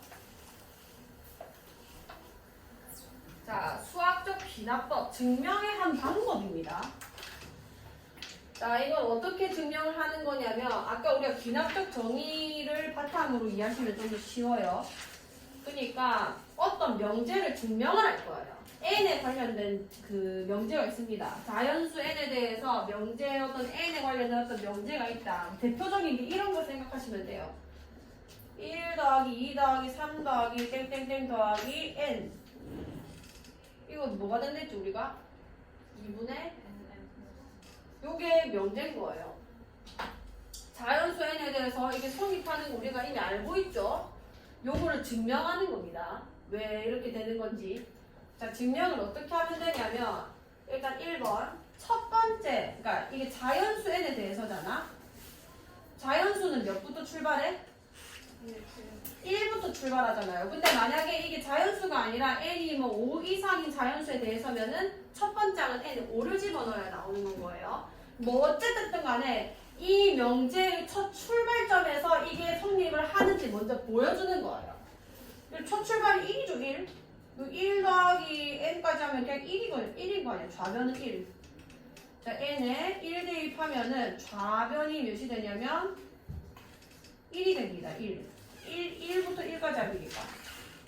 자, 수학적 귀납법 증명의 한 방법입니다. 자, 이건 어떻게 증명을 하는 거냐면 아까 우리가 귀납적 정의를 바탕으로 이해하시면 좀 더 쉬워요. 그러니까 어떤 명제를 증명을 할 거예요. n에 관련된 그 명제가 있습니다. 자연수 n에 대해서 명제 어떤 n에 관련된 어떤 명제가 있다. 대표적인 게 이런 거 생각하시면 돼요. 1 더하기 2 더하기 3 더하기 땡땡땡 더하기 n. 이거 뭐가 된댔지 우리가? 2분의 요게 명제인 거예요. 자연수 n에 대해서 이게 성립하는 거 우리가 이미 알고 있죠? 요거를 증명하는 겁니다. 왜 이렇게 되는 건지. 자, 증명을 어떻게 하면 되냐면 일단 1번 첫 번째, 그러니까 이게 자연수 n에 대해서잖아. 자연수는 몇부터 출발해? 1부터 출발하잖아요. 근데 만약에 이게 자연수가 아니라 n이 뭐 5 이상인 자연수에 대해서면은 첫 번째 항은 n 5를 집어넣어야 나오는 거예요. 뭐 어쨌든 간에 이 명제의 첫 출발점에서 이게 성립을 하는지 먼저 보여주는 거예요. 첫 출발이 1이죠, 1. 1 더하기 n까지 하면 그냥 1인 거 아니에요. 좌변은 1. 자, n에 1 대입하면은 좌변이 몇이 되냐면 1이 됩니다. 1부터 1까지 합니까?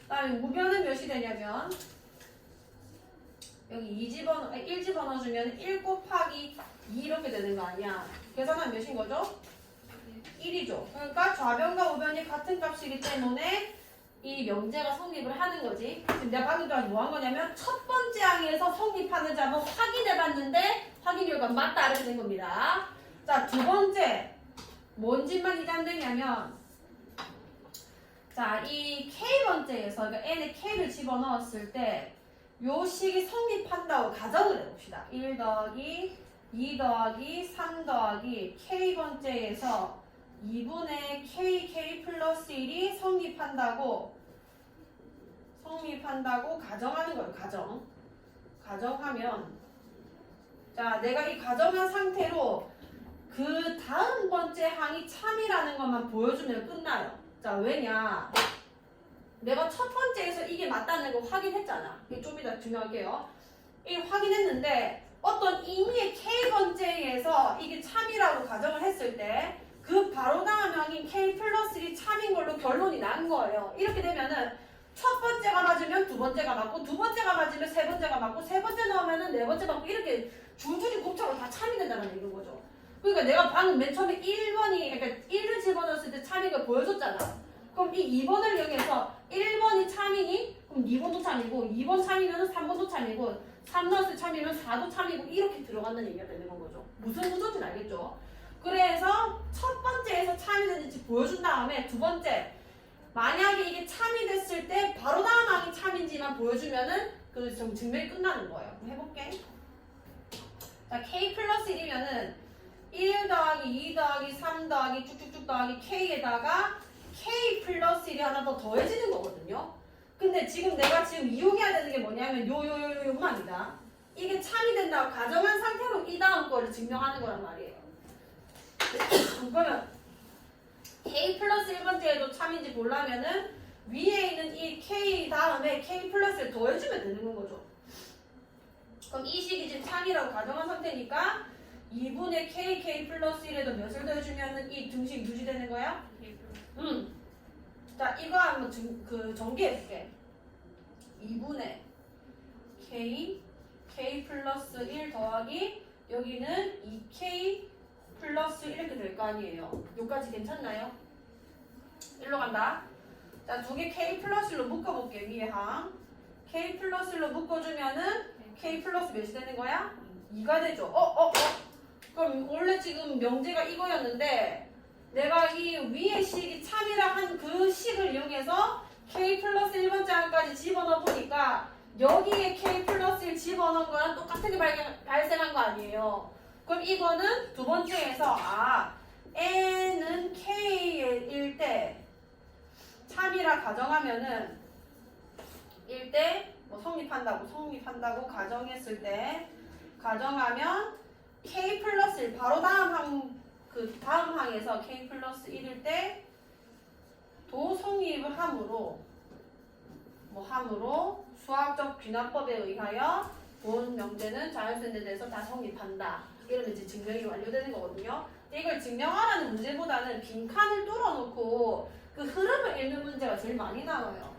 그 다음에 우변은 몇이 되냐면 여기 1 집어넣어주면 1 곱하기 2 이렇게 되는 거 아니야. 계산하면 몇인 거죠? 1이죠. 그러니까 좌변과 우변이 같은 값이기 때문에 이 명제가 성립을 하는 거지. 지금 내가 방금 전에 뭐 한 거냐면 첫 번째 항에서 성립하는지 한번 확인해 봤는데 확인 결과 맞다 이렇게 된 겁니다. 자, 두 번째 뭔 짓만 이담되냐면 자, 이 K번째에서 그러니까 n에 K를 집어넣었을 때 요 식이 성립한다고 가정을 해봅시다. 1 더하기 2 더하기 3 더하기 K번째에서 2분의 K 플러스 1이 성립한다고 가정하는 거예요. 가정하면 자, 내가 이 가정한 상태로 그 다음 번째 항이 참이라는 것만 보여주면 끝나요. 자, 왜냐? 내가 첫 번째에서 이게 맞다는 거 확인했잖아. 이게 좀 이따 중요할게요. 이게 확인했는데 어떤 임의의 K번째에서 이게 참이라고 가정을 했을 때 그 바로 다음 항인 K 플러스 1이 참인 걸로 결론이 난 거예요. 이렇게 되면은 첫 번째가 맞으면 두 번째가 맞고 두 번째가 맞으면 세 번째가 맞고 세 번째 나오면은 네 번째 맞고 이렇게 줄줄이 곱차로 다 참이 된다는 얘기인 거죠. 그러니까 내가 방금 맨 처음에 1번이 그러니까 1을 집어넣었을 때 참인 걸 보여줬잖아. 그럼 이 2번을 이용해서 1번이 참이니? 그럼 2번도 참이고 2번 참이면 3번도 참이고 3 넣었을 때 참이면 4도 참이고 이렇게 들어간다는 얘기가 되는 거죠. 무슨 구조인지 알겠죠? 그래서 첫 번째에서 참이 됐는지 보여준 다음에 두 번째 만약에 이게 참이 됐을 때 바로 다음 항이 참인지만 보여주면은 그 증명이 끝나는 거예요. 그럼 해볼게. 자, K 플러스 1이면은 1 더하기 2 더하기 3 더하기 쭉쭉쭉 더하기 K에다가 K 플러스 1이 하나 더 더해지는 거거든요. 근데 지금 내가 지금 이용해야 되는 게 뭐냐면 요만이다. 이게 참이 된다고 가정한 상태로 이 다음 거를 증명하는 거란 말이에요. 그러면 K 플러스 1번째에도 참인지 보려면은 위에 있는 이 K 다음에 K 플러스를 더해주면 되는 거죠. 그럼 이 식이 지금 참이라고 가정한 상태니까 2분의 K 플러스 1에도 몇을 더해주면은 이 등식 유지되는 거야? 자, 이거 한번 전개해볼게. 2분의 K 플러스 1 더하기 여기는 2K 플러스 이렇게 될 거 아니에요. 여기까지 괜찮나요? 일로 간다. 자, 두 개 K 플러스 1로 묶어볼게. 위에 항. K 플러스 1로 묶어주면은 K 플러스 몇이 되는 거야? 2가 되죠. 그럼 원래 지금 명제가 이거였는데 내가 이 위에 식이 참이라 한 그 식을 이용해서 K 플러스 1번째 항까지 집어넣어 보니까 여기에 K 플러스 1 집어넣은 거랑 똑같은 게 발생한 거 아니에요. 그럼 이거는 두 번째에서 n은 K일 때 참이라 가정하면은 1대 뭐 성립한다고 가정했을 때 가정하면 K 플러스 1 바로 다음 항에서 K 플러스 1일 때 도 성립을 함으로 수학적 귀납법에 의하여 본 명제는 자연수에 대해서 다 성립한다. 이러면 이제 증명이 완료되는 거거든요. 근데 이걸 증명하라는 문제보다는 빈칸을 뚫어놓고 그 흐름을 읽는 문제가 제일 많이 나와요.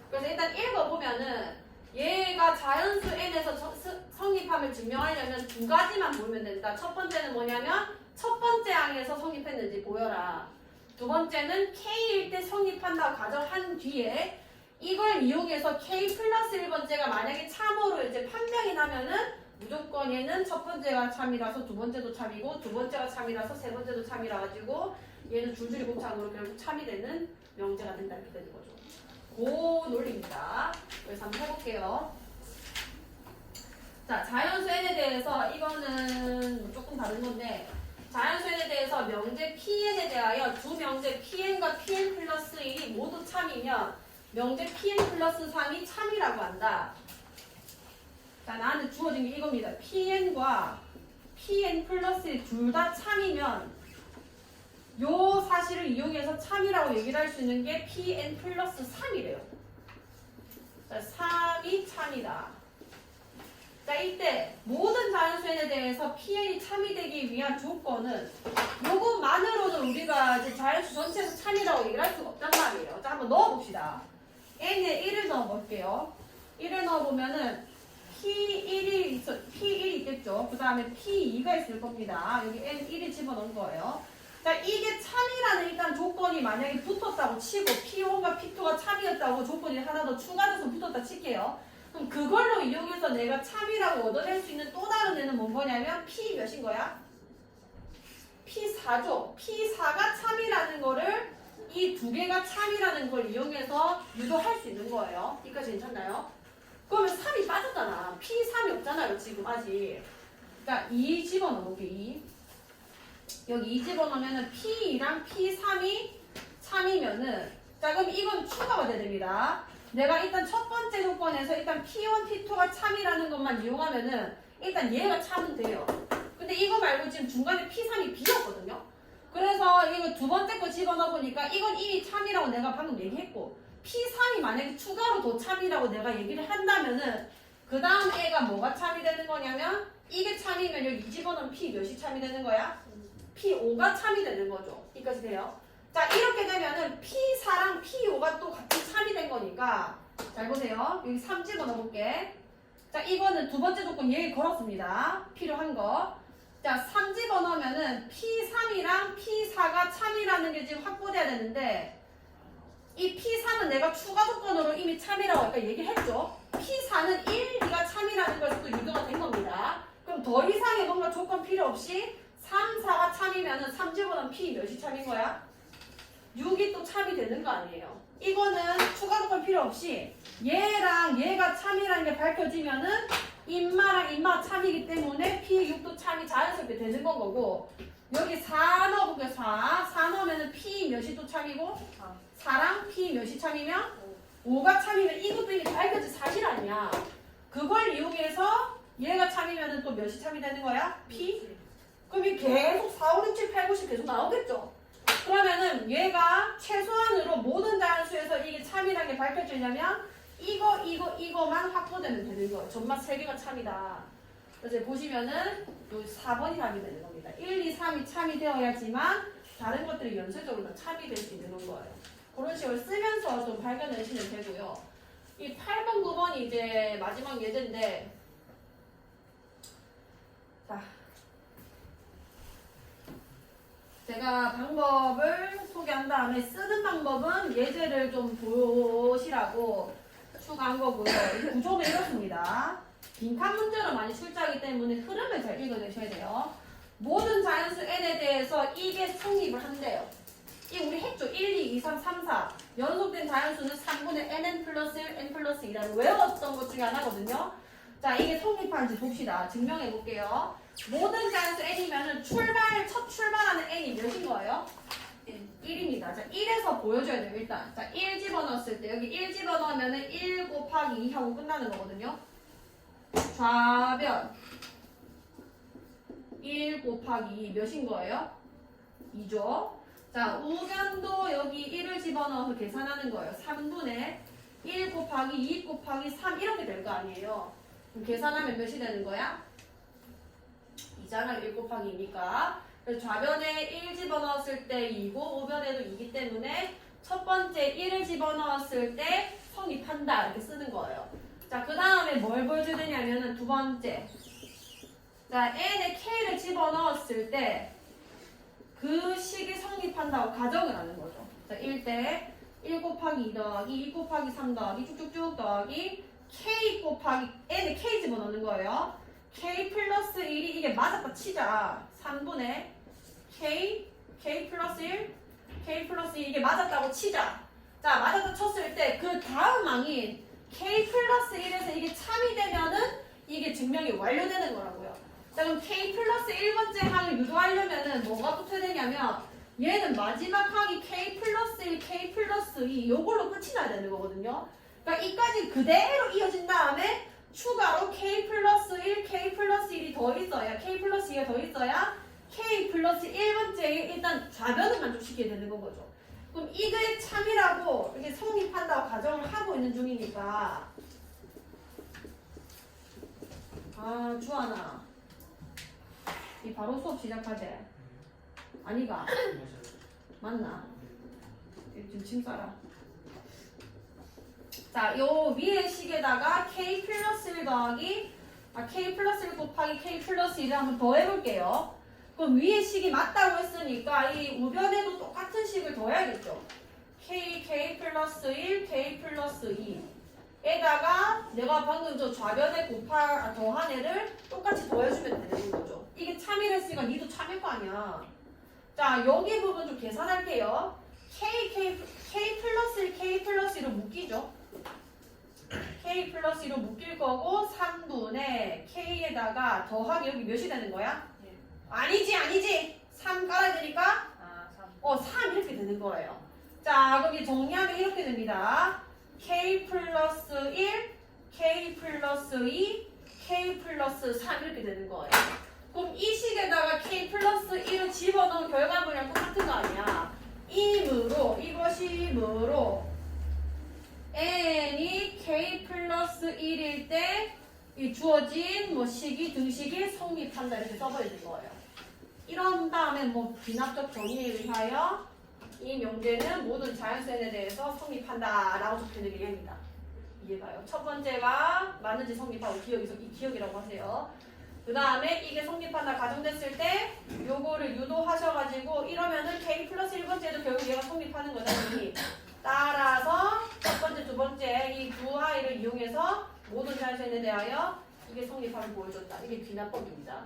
그래서 일단 읽어보면은 얘가 자연수 n에서 성립함을 증명하려면 두 가지만 보면 된다. 첫 번째는 뭐냐면 첫 번째 항에서 성립했는지 보여라. 두 번째는 K일 때 성립한다고 가정한 뒤에 이걸 이용해서 K 플러스 1번째가 만약에 참으로 이제 판명이 나면은 무조건 얘는 첫 번째가 참이라서 두 번째도 참이고 두 번째가 참이라서 세 번째도 참이라 가지고 얘는 줄줄이 곱창으로 결국 참이 되는 명제가 된다 이렇게 되는 거죠. 그 논리입니다. 그래서 한번 해볼게요. 자, 자연수 n에 대해서 이거는 조금 다른 건데 자연수 n에 대해서 명제 pn에 대하여 두 명제 pn과 pn 플러스 1이 모두 참이면 명제 pn 플러스 3이 참이라고 한다. 자, 나한테 주어진 게 이겁니다. pn과 pn 플러스 1 둘 다 참이면 요 사실을 이용해서 참이라고 얘기를 할 수 있는 게 pn 플러스 3이래요. 자, 3이 참이다. 자, 이때 모든 자연수 n에 대해서 pn이 참이 되기 위한 조건은 요것만으로는 우리가 이제 자연수 전체에서 참이라고 얘기를 할 수가 없단 말이에요. 자, 한번 넣어봅시다. n에 1을 넣어볼게요. 1을 넣어보면은 P1이 있겠죠. 그 다음에 P2가 있을 겁니다. 여기 N1이 집어넣은 거예요. 자, 이게 참이라는 일단 조건이 만약에 붙었다고 치고 P1과 P2가 참이었다고 조건이 하나 더 추가돼서 붙었다 칠게요. 그럼 그걸로 이용해서 내가 참이라고 얻어낼 수 있는 또 다른 애는 뭐냐면 P 몇인 거야? P4죠. P4가 참이라는 거를 이 두 개가 참이라는 걸 이용해서 유도할 수 있는 거예요. 여기까지 괜찮나요? 그러면 3이 빠졌잖아. P3이 없잖아요, 지금 아직. 그러니까 2 집어넣을게, 2. 여기 2 집어넣으면 P2랑 P3이 참이면은, 자, 그럼 이건 추가가 됩니다. 내가 일단 첫 번째 조건에서 일단 P1, P2가 참이라는 것만 이용하면은, 일단 얘가 참은 돼요. 근데 이거 말고 지금 중간에 P3이 비었거든요? 그래서 이거 두 번째 거 집어넣어보니까 이건 이미 참이라고 내가 방금 얘기했고, P3이 만약에 추가로 더 참이라고 내가 얘기를 한다면은 그 다음 애가 뭐가 참이 되는 거냐면 이게 참이면 여기 집어넣으면 P 몇이 참이 되는 거야? P5가 참이 되는 거죠. 여기까지 돼요. 자, 이렇게 되면은 P4랑 P5가 또 같이 참이 된 거니까 잘 보세요. 여기 3 집어넣어볼게. 자, 이거는 두 번째 조건 얘기 걸었습니다. 필요한 거. 자, 3 집어넣으면은 P3이랑 P4가 참이라는 게 지금 확보돼야 되는데 이 P3은 내가 추가 조건으로 이미 참이라고 아까 얘기했죠. P4는 1, 2가 참이라는 것이 또 유도가 된 겁니다. 그럼 더 이상의 뭔가 조건 필요 없이 3, 4가 참이면은 3 집어넣으면 P 몇이 참인 거야? 6이 또 참이 되는 거 아니에요. 이거는 추가 조건 필요 없이 얘랑 얘가 참이라는 게 밝혀지면은 인마랑 인마가 참이기 때문에 P6도 참이 자연스럽게 되는 건 거고 여기 4 넣어볼게요. 4 넣으면은 P 몇이 또 참이고 4랑 P 몇이 참이면 5가 참이면 이것도 이미 밝혀진 사실 아니야. 그걸 이용해서 얘가 참이면은 또 몇이 참이 되는 거야? P? 그럼 이 계속 4, 5, 6, 7, 8, 9, 10 계속 나오겠죠? 그러면은 얘가 최소한으로 모든 자연수에서 이게 참이라는 게 밝혀지려면 이거만 확보되면 되는 거예요. 전마 3개가 참이다. 그래서 보시면은 요 4번이 답이 되는 겁니다. 1, 2, 3이 참이 되어야지만 다른 것들이 연쇄적으로 다 참이 될 수 있는 거예요. 그런 식으로 쓰면서 좀 발견하시면 되고요. 이 8번, 9번이 이제 마지막 예제인데 자, 제가 방법을 소개한 다음에 쓰는 방법은 예제를 좀 보시라고 추가한 거고요. 이 구조는 이렇습니다. 빈칸 문제로 많이 출제하기 때문에 흐름을 잘 읽어내셔야 돼요. 모든 자연수 n에 대해서 이게 성립을 한대요. 이 우리 했죠. 1, 2, 2, 3, 3, 4 연속된 자연수는 3분의 nn 플러스 1, n 플러스 2라는 외웠던 것 중에 하나거든요. 자, 이게 성립하는지 봅시다. 증명해 볼게요. 모든 자연수 n이면은 첫 출발하는 n이 몇인 거예요? 1입니다. 자, 1에서 보여줘야 돼요, 일단. 자, 1 집어넣었을 때, 여기 1 집어넣으면은 1 곱하기 2 하고 끝나는 거거든요. 좌변. 1 곱하기 2 몇인 거예요? 2죠. 자, 우변도 여기 1을 집어넣어서 계산하는 거예요. 3분의 1 곱하기 2 곱하기 3 이렇게 될 거 아니에요. 그럼 계산하면 몇이 되는 거야? 2잖아요. 1 곱하기 2니까. 그래서 좌변에 1 집어넣었을 때 2고 우변에도 2기 때문에 첫 번째 1을 집어넣었을 때 성립한다 이렇게 쓰는 거예요. 자, 그 다음에 뭘 보여줘야 되냐면은 두 번째. 자, n에 k를 집어넣었을 때 그 식이 성립한다고 가정을 하는 거죠. 자, 1대 1 곱하기 2 더하기 2 곱하기 3 더하기 쭉쭉쭉 더하기 k 곱하기 n에 k 집어넣는 거예요. k 플러스 1이 이게 맞았다 치자. 3분의 k 플러스 1 k 플러스 1 이게 맞았다고 치자. 자, 맞았다 쳤을 때 그 다음 항인 k 플러스 1에서 이게 참이 되면은 이게 증명이 완료되는 거라고요. 자, 그럼 k 플러스 1번째 항을 유도하려면은 뭐가 붙어야 되냐면 얘는 마지막 항이 k 플러스 1, k 플러스 2 요걸로 끝이 나야 되는 거거든요. 그러니까 이까지 그대로 이어진 다음에 추가로 k 플러스 1, k 플러스 1이 더 있어야 k 플러스 2가 더 있어야 k 플러스 1번째에 일단 좌변을 만족시키게 되는 건 거죠. 그럼 이게 참이라고 이렇게 성립한다고 가정을 하고 있는 중이니까 아 주하나 이 바로 수업 시작하지? 아니가? 맞나? 지금 짐 싸라. 자, 요 위에 식에다가 k 플러스 1 더하기 k 플러스 1 곱하기 k 플러스 1을 한번 더 해볼게요. 그럼 위에 식이 맞다고 했으니까 이 우변에도 똑같은 식을 더해야겠죠. k 플러스 1, k 플러스 2 에다가 내가 방금 저 좌변에 더한 애를 똑같이 더해주면 되는 거죠. 이게 참이랬으니까 니도 참일 거 아니야. 자, 여기 부분 좀 계산할게요. k 플러스 1, k 플러스 1로 묶이죠. k 플러스 1로 묶일 거고 3분의 k에다가 더하기 여기 몇이 되는 거야? 예. 아니지 3 깔아야 되니까 3. 3 이렇게 되는 거예요. 자, 그럼 이제 정리하면 이렇게 됩니다. k 플러스 1, k 플러스 2, k 플러스 3 이렇게 되는 거예요. 그럼 이 식에다가 k 플러스 1을 집어넣은 결과물이랑 똑같은 거 아니야. 이것이므로 n이 k 플러스 1일 때 이 주어진 뭐 식이 등식이 성립한다 이렇게 써버리는 거예요. 이런 다음에 뭐 비납적 정의에 의하여 이 명제는 모든 자연수에 대해서 성립한다 라고 적혀있는 게 얘입니다. 이해가요? 첫 번째가 맞는지 성립하고 이 기억이라고 하세요. 그 다음에 이게 성립한다 가정됐을 때 요거를 유도하셔가지고 이러면은 k 플러스 1번째도 결국 얘가 성립하는 거죠. 따라서 첫 번째, 두 번째 이 두 하이를 이용해서 모든 자연수에 대하여 이게 성립함을 보여줬다. 이게 귀납법입니다.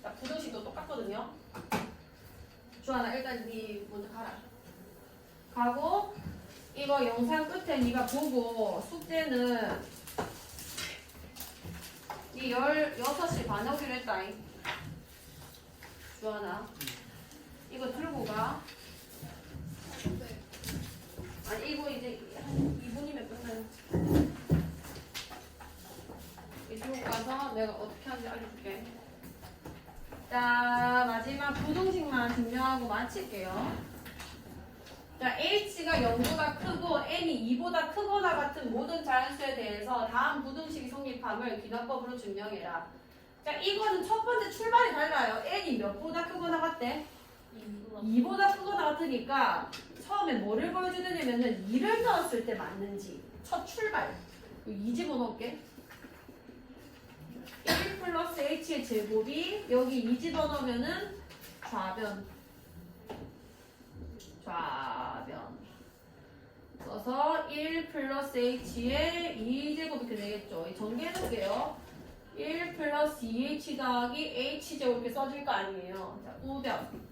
자, 부등식도 똑같거든요. 주하나 일단 니 먼저 가라. 가고 이거 영상 끝에 니가 보고 숙제는 니 16시 반에 오기로 했다잉. 주하나 이거 들고 가. 아니 이거 이제 한 2분이면 끝나요. 이 들고 가서 내가 어떻게 하는지 알려줄게. 자, 마지막 부등식만 증명하고 마칠게요. 자, h가 0보다 크고 n이 2보다 크거나 같은 모든 자연수에 대해서 다음 부등식이 성립함을 귀납법으로 증명해라. 자, 이거는 첫 번째 출발이 달라요. n이 몇보다 크거나 같대? 2보다 크거나 같으니까 처음에 뭐를 보여주느냐면은 2를 넣었을 때 맞는지 첫 출발. 2 집어넣을게. 1 플러스 h의 제곱이 여기 2 집어넣으면은 좌변 써서 1 플러스 h의 2제곱 이렇게 되겠죠. 정리해놓을게요. 1 플러스 2h 더하기 h제곱 이렇게 써질 거 아니에요. 자, 우변.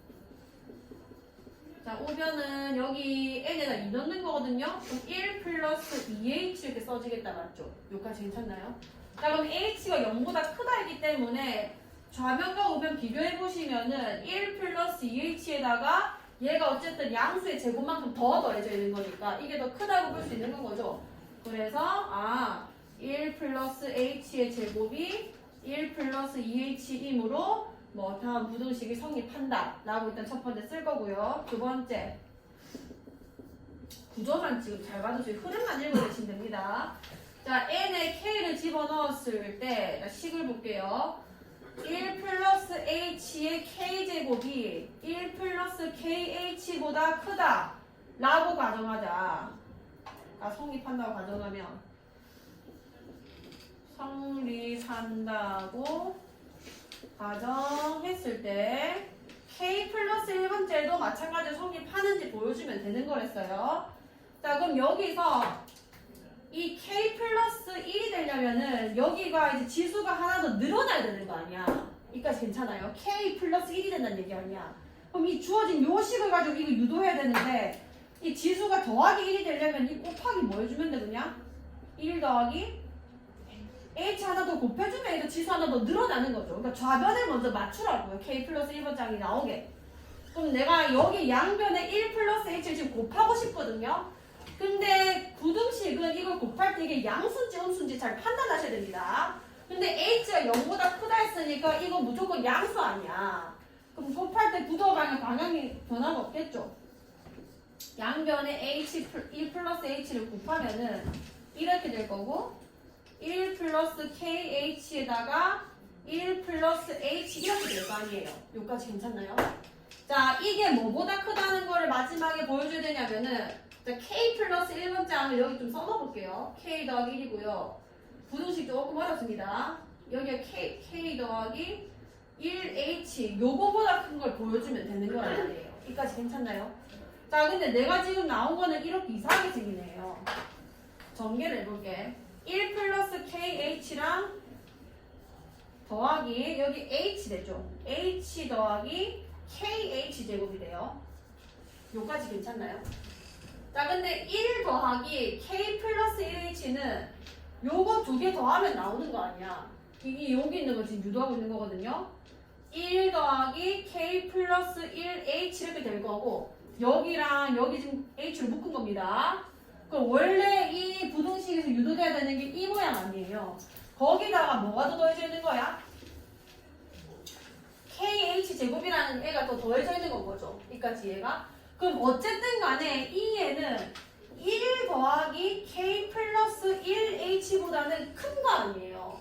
자, 우변은 여기 n에다 2 넣는 거거든요. 그럼 1 플러스 2h 이렇게 써지겠다. 맞죠? 여기까지 괜찮나요? 자, 그럼 h가 0보다 크다 했기 때문에 좌변과 우변 비교해 보시면은 1 플러스 2h에다가 얘가 어쨌든 양수의 제곱만큼 더 더해져 있는 거니까 이게 더 크다고 볼 수 있는 건 거죠. 그래서 1 플러스 h의 제곱이 1 플러스 2h이므로 뭐 다음 부등식이 성립한다 라고 일단 첫 번째 쓸 거고요. 두 번째 구조만 지금 잘 봐주세요. 흐름만 읽어주시면 됩니다. 자, n에 k를 집어넣었을 때 식을 볼게요. 1 플러스 h의 k제곱이 1 플러스 kh보다 크다 라고 가정하자. 성립한다고 가정하면 성립한다고 가정했을 때 k 플러스 1번째도 마찬가지로 성립하는지 보여주면 되는 거랬어요. 자, 그럼 여기서 이 k 플러스 1이 되려면은 여기가 이제 지수가 하나 더 늘어나야 되는 거 아니야. 여기까지 괜찮아요. k 플러스 1이 된다는 얘기 아니야. 그럼 이 주어진 요식을 가지고 이거 유도해야 되는데 이 지수가 더하기 1이 되려면 이 곱하기 뭐 해주면 돼 그냥? 1 더하기 h 하나 더 곱해주면 이거 지수 하나 더 늘어나는 거죠. 그러니까 좌변을 먼저 맞추라고요. k 플러스 1번장이 나오게. 그럼 내가 여기 양변에 1 플러스 h를 지금 곱하고 싶거든요. 근데 부등식은 이걸 곱할 때 이게 양수인지 음수인지 잘 판단하셔야 됩니다. 근데 h가 0보다 크다 했으니까 이거 무조건 양수 아니야. 그럼 곱할 때 구도 방향이 변화가 없겠죠. 양변에 1 플러스 h를 곱하면은 이렇게 될 거고 1 플러스 kh에다가 1 플러스 h 이렇게 될 거 아니에요. 여기까지 괜찮나요? 자, 이게 뭐보다 크다는 걸 마지막에 보여줘야 되냐면은 자, k 플러스 1번장을 여기 좀 써놓을게요. k 더하기 1이고요. 부등식 조금 어렵습니다. 여기가 k 더하기 1h 요거보다 큰 걸 보여주면 되는 거란 말이에요. 여기까지 괜찮나요? 자, 근데 내가 지금 나온 거는 이렇게 이상하게 생기네요. 전개를 해볼게. 1 플러스 kh랑 더하기 여기 h 되죠. h 더하기 kh 제곱이 돼요. 요까지 괜찮나요? 자, 근데 1 더하기 k 플러스 1h는 요거 두 개 더하면 나오는 거 아니야. 이게 여기 있는 거 지금 유도하고 있는 거거든요. 1 더하기 k 플러스 1h 이렇게 될 거고 여기랑 여기 지금 h를 묶은 겁니다. 그럼 원래 이 부등식에서 유도돼야 되는 게 이 모양 아니에요. 거기다가 뭐가 더 더해져 있는 거야? kh 제곱이라는 애가 더 더해져 있는 건 거죠. 여기까지 얘가. 그럼 어쨌든 간에 이 애는 1 더하기 k 플러스 1h보다는 큰 거 아니에요.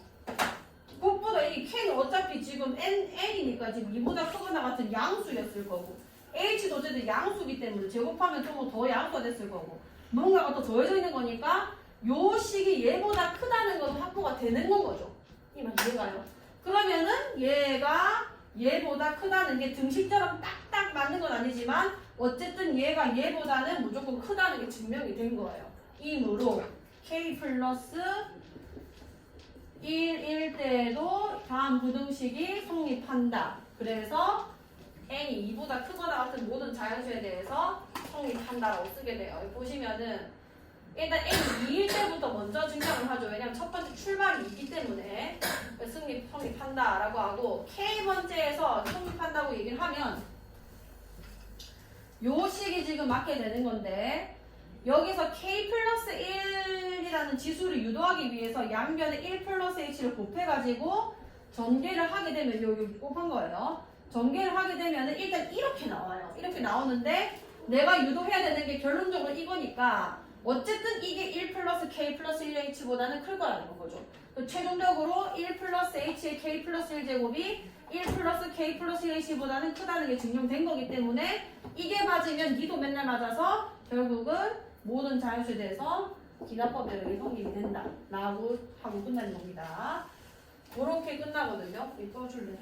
그것보다 이 k는 어차피 지금 n이니까 지금 이보다 크거나 같은 양수였을 거고 h도 어쨌든 양수기 때문에 제곱하면 좀 더 양수가 됐을 거고 뭔가가 더 더해져 있는 거니까 요 식이 얘보다 크다는 건 확보가 되는 건 거죠. 이 말 이해가요? 그러면은 얘가 얘보다 크다는 게 등식처럼 딱딱 맞는 건 아니지만 어쨌든 얘가 얘보다는 무조건 크다는 게 증명이 된 거예요. 이므로 k 플러스 1일 때에도 다음 부등식이 성립한다. 그래서 n이 2보다 크거나 같은 모든 자연수에 대해서 성립한다라고 쓰게 돼요. 여기 보시면은 일단 n이 2일 때부터 먼저 증명을 하죠. 왜냐면 첫 번째 출발이 2기 때문에 성립한다라고 하고 k번째에서 성립한다고 얘기를 하면 요 식이 지금 맞게 되는 건데 여기서 k 플러스 1이라는 지수를 유도하기 위해서 양변에 1 플러스 h를 곱해가지고 전개를 하게 되면 여기 곱한 거예요. 전개를 하게 되면 일단 이렇게 나와요. 이렇게 나오는데 내가 유도해야 되는 게 결론적으로 이거니까 어쨌든 이게 1 플러스 k 플러스 1h보다는 클 거라는 거죠. 최종적으로 1 플러스 h의 k 플러스 1제곱이 1 플러스 k 플러스 1h보다는 크다는 게 증명된 거기 때문에 이게 맞으면 니도 맨날 맞아서 결국은 모든 자연수에 대해서 기납법대로 성립이 된다 라고 하고 끝나는 겁니다. 그렇게 끝나거든요. 이거 꺼줄래?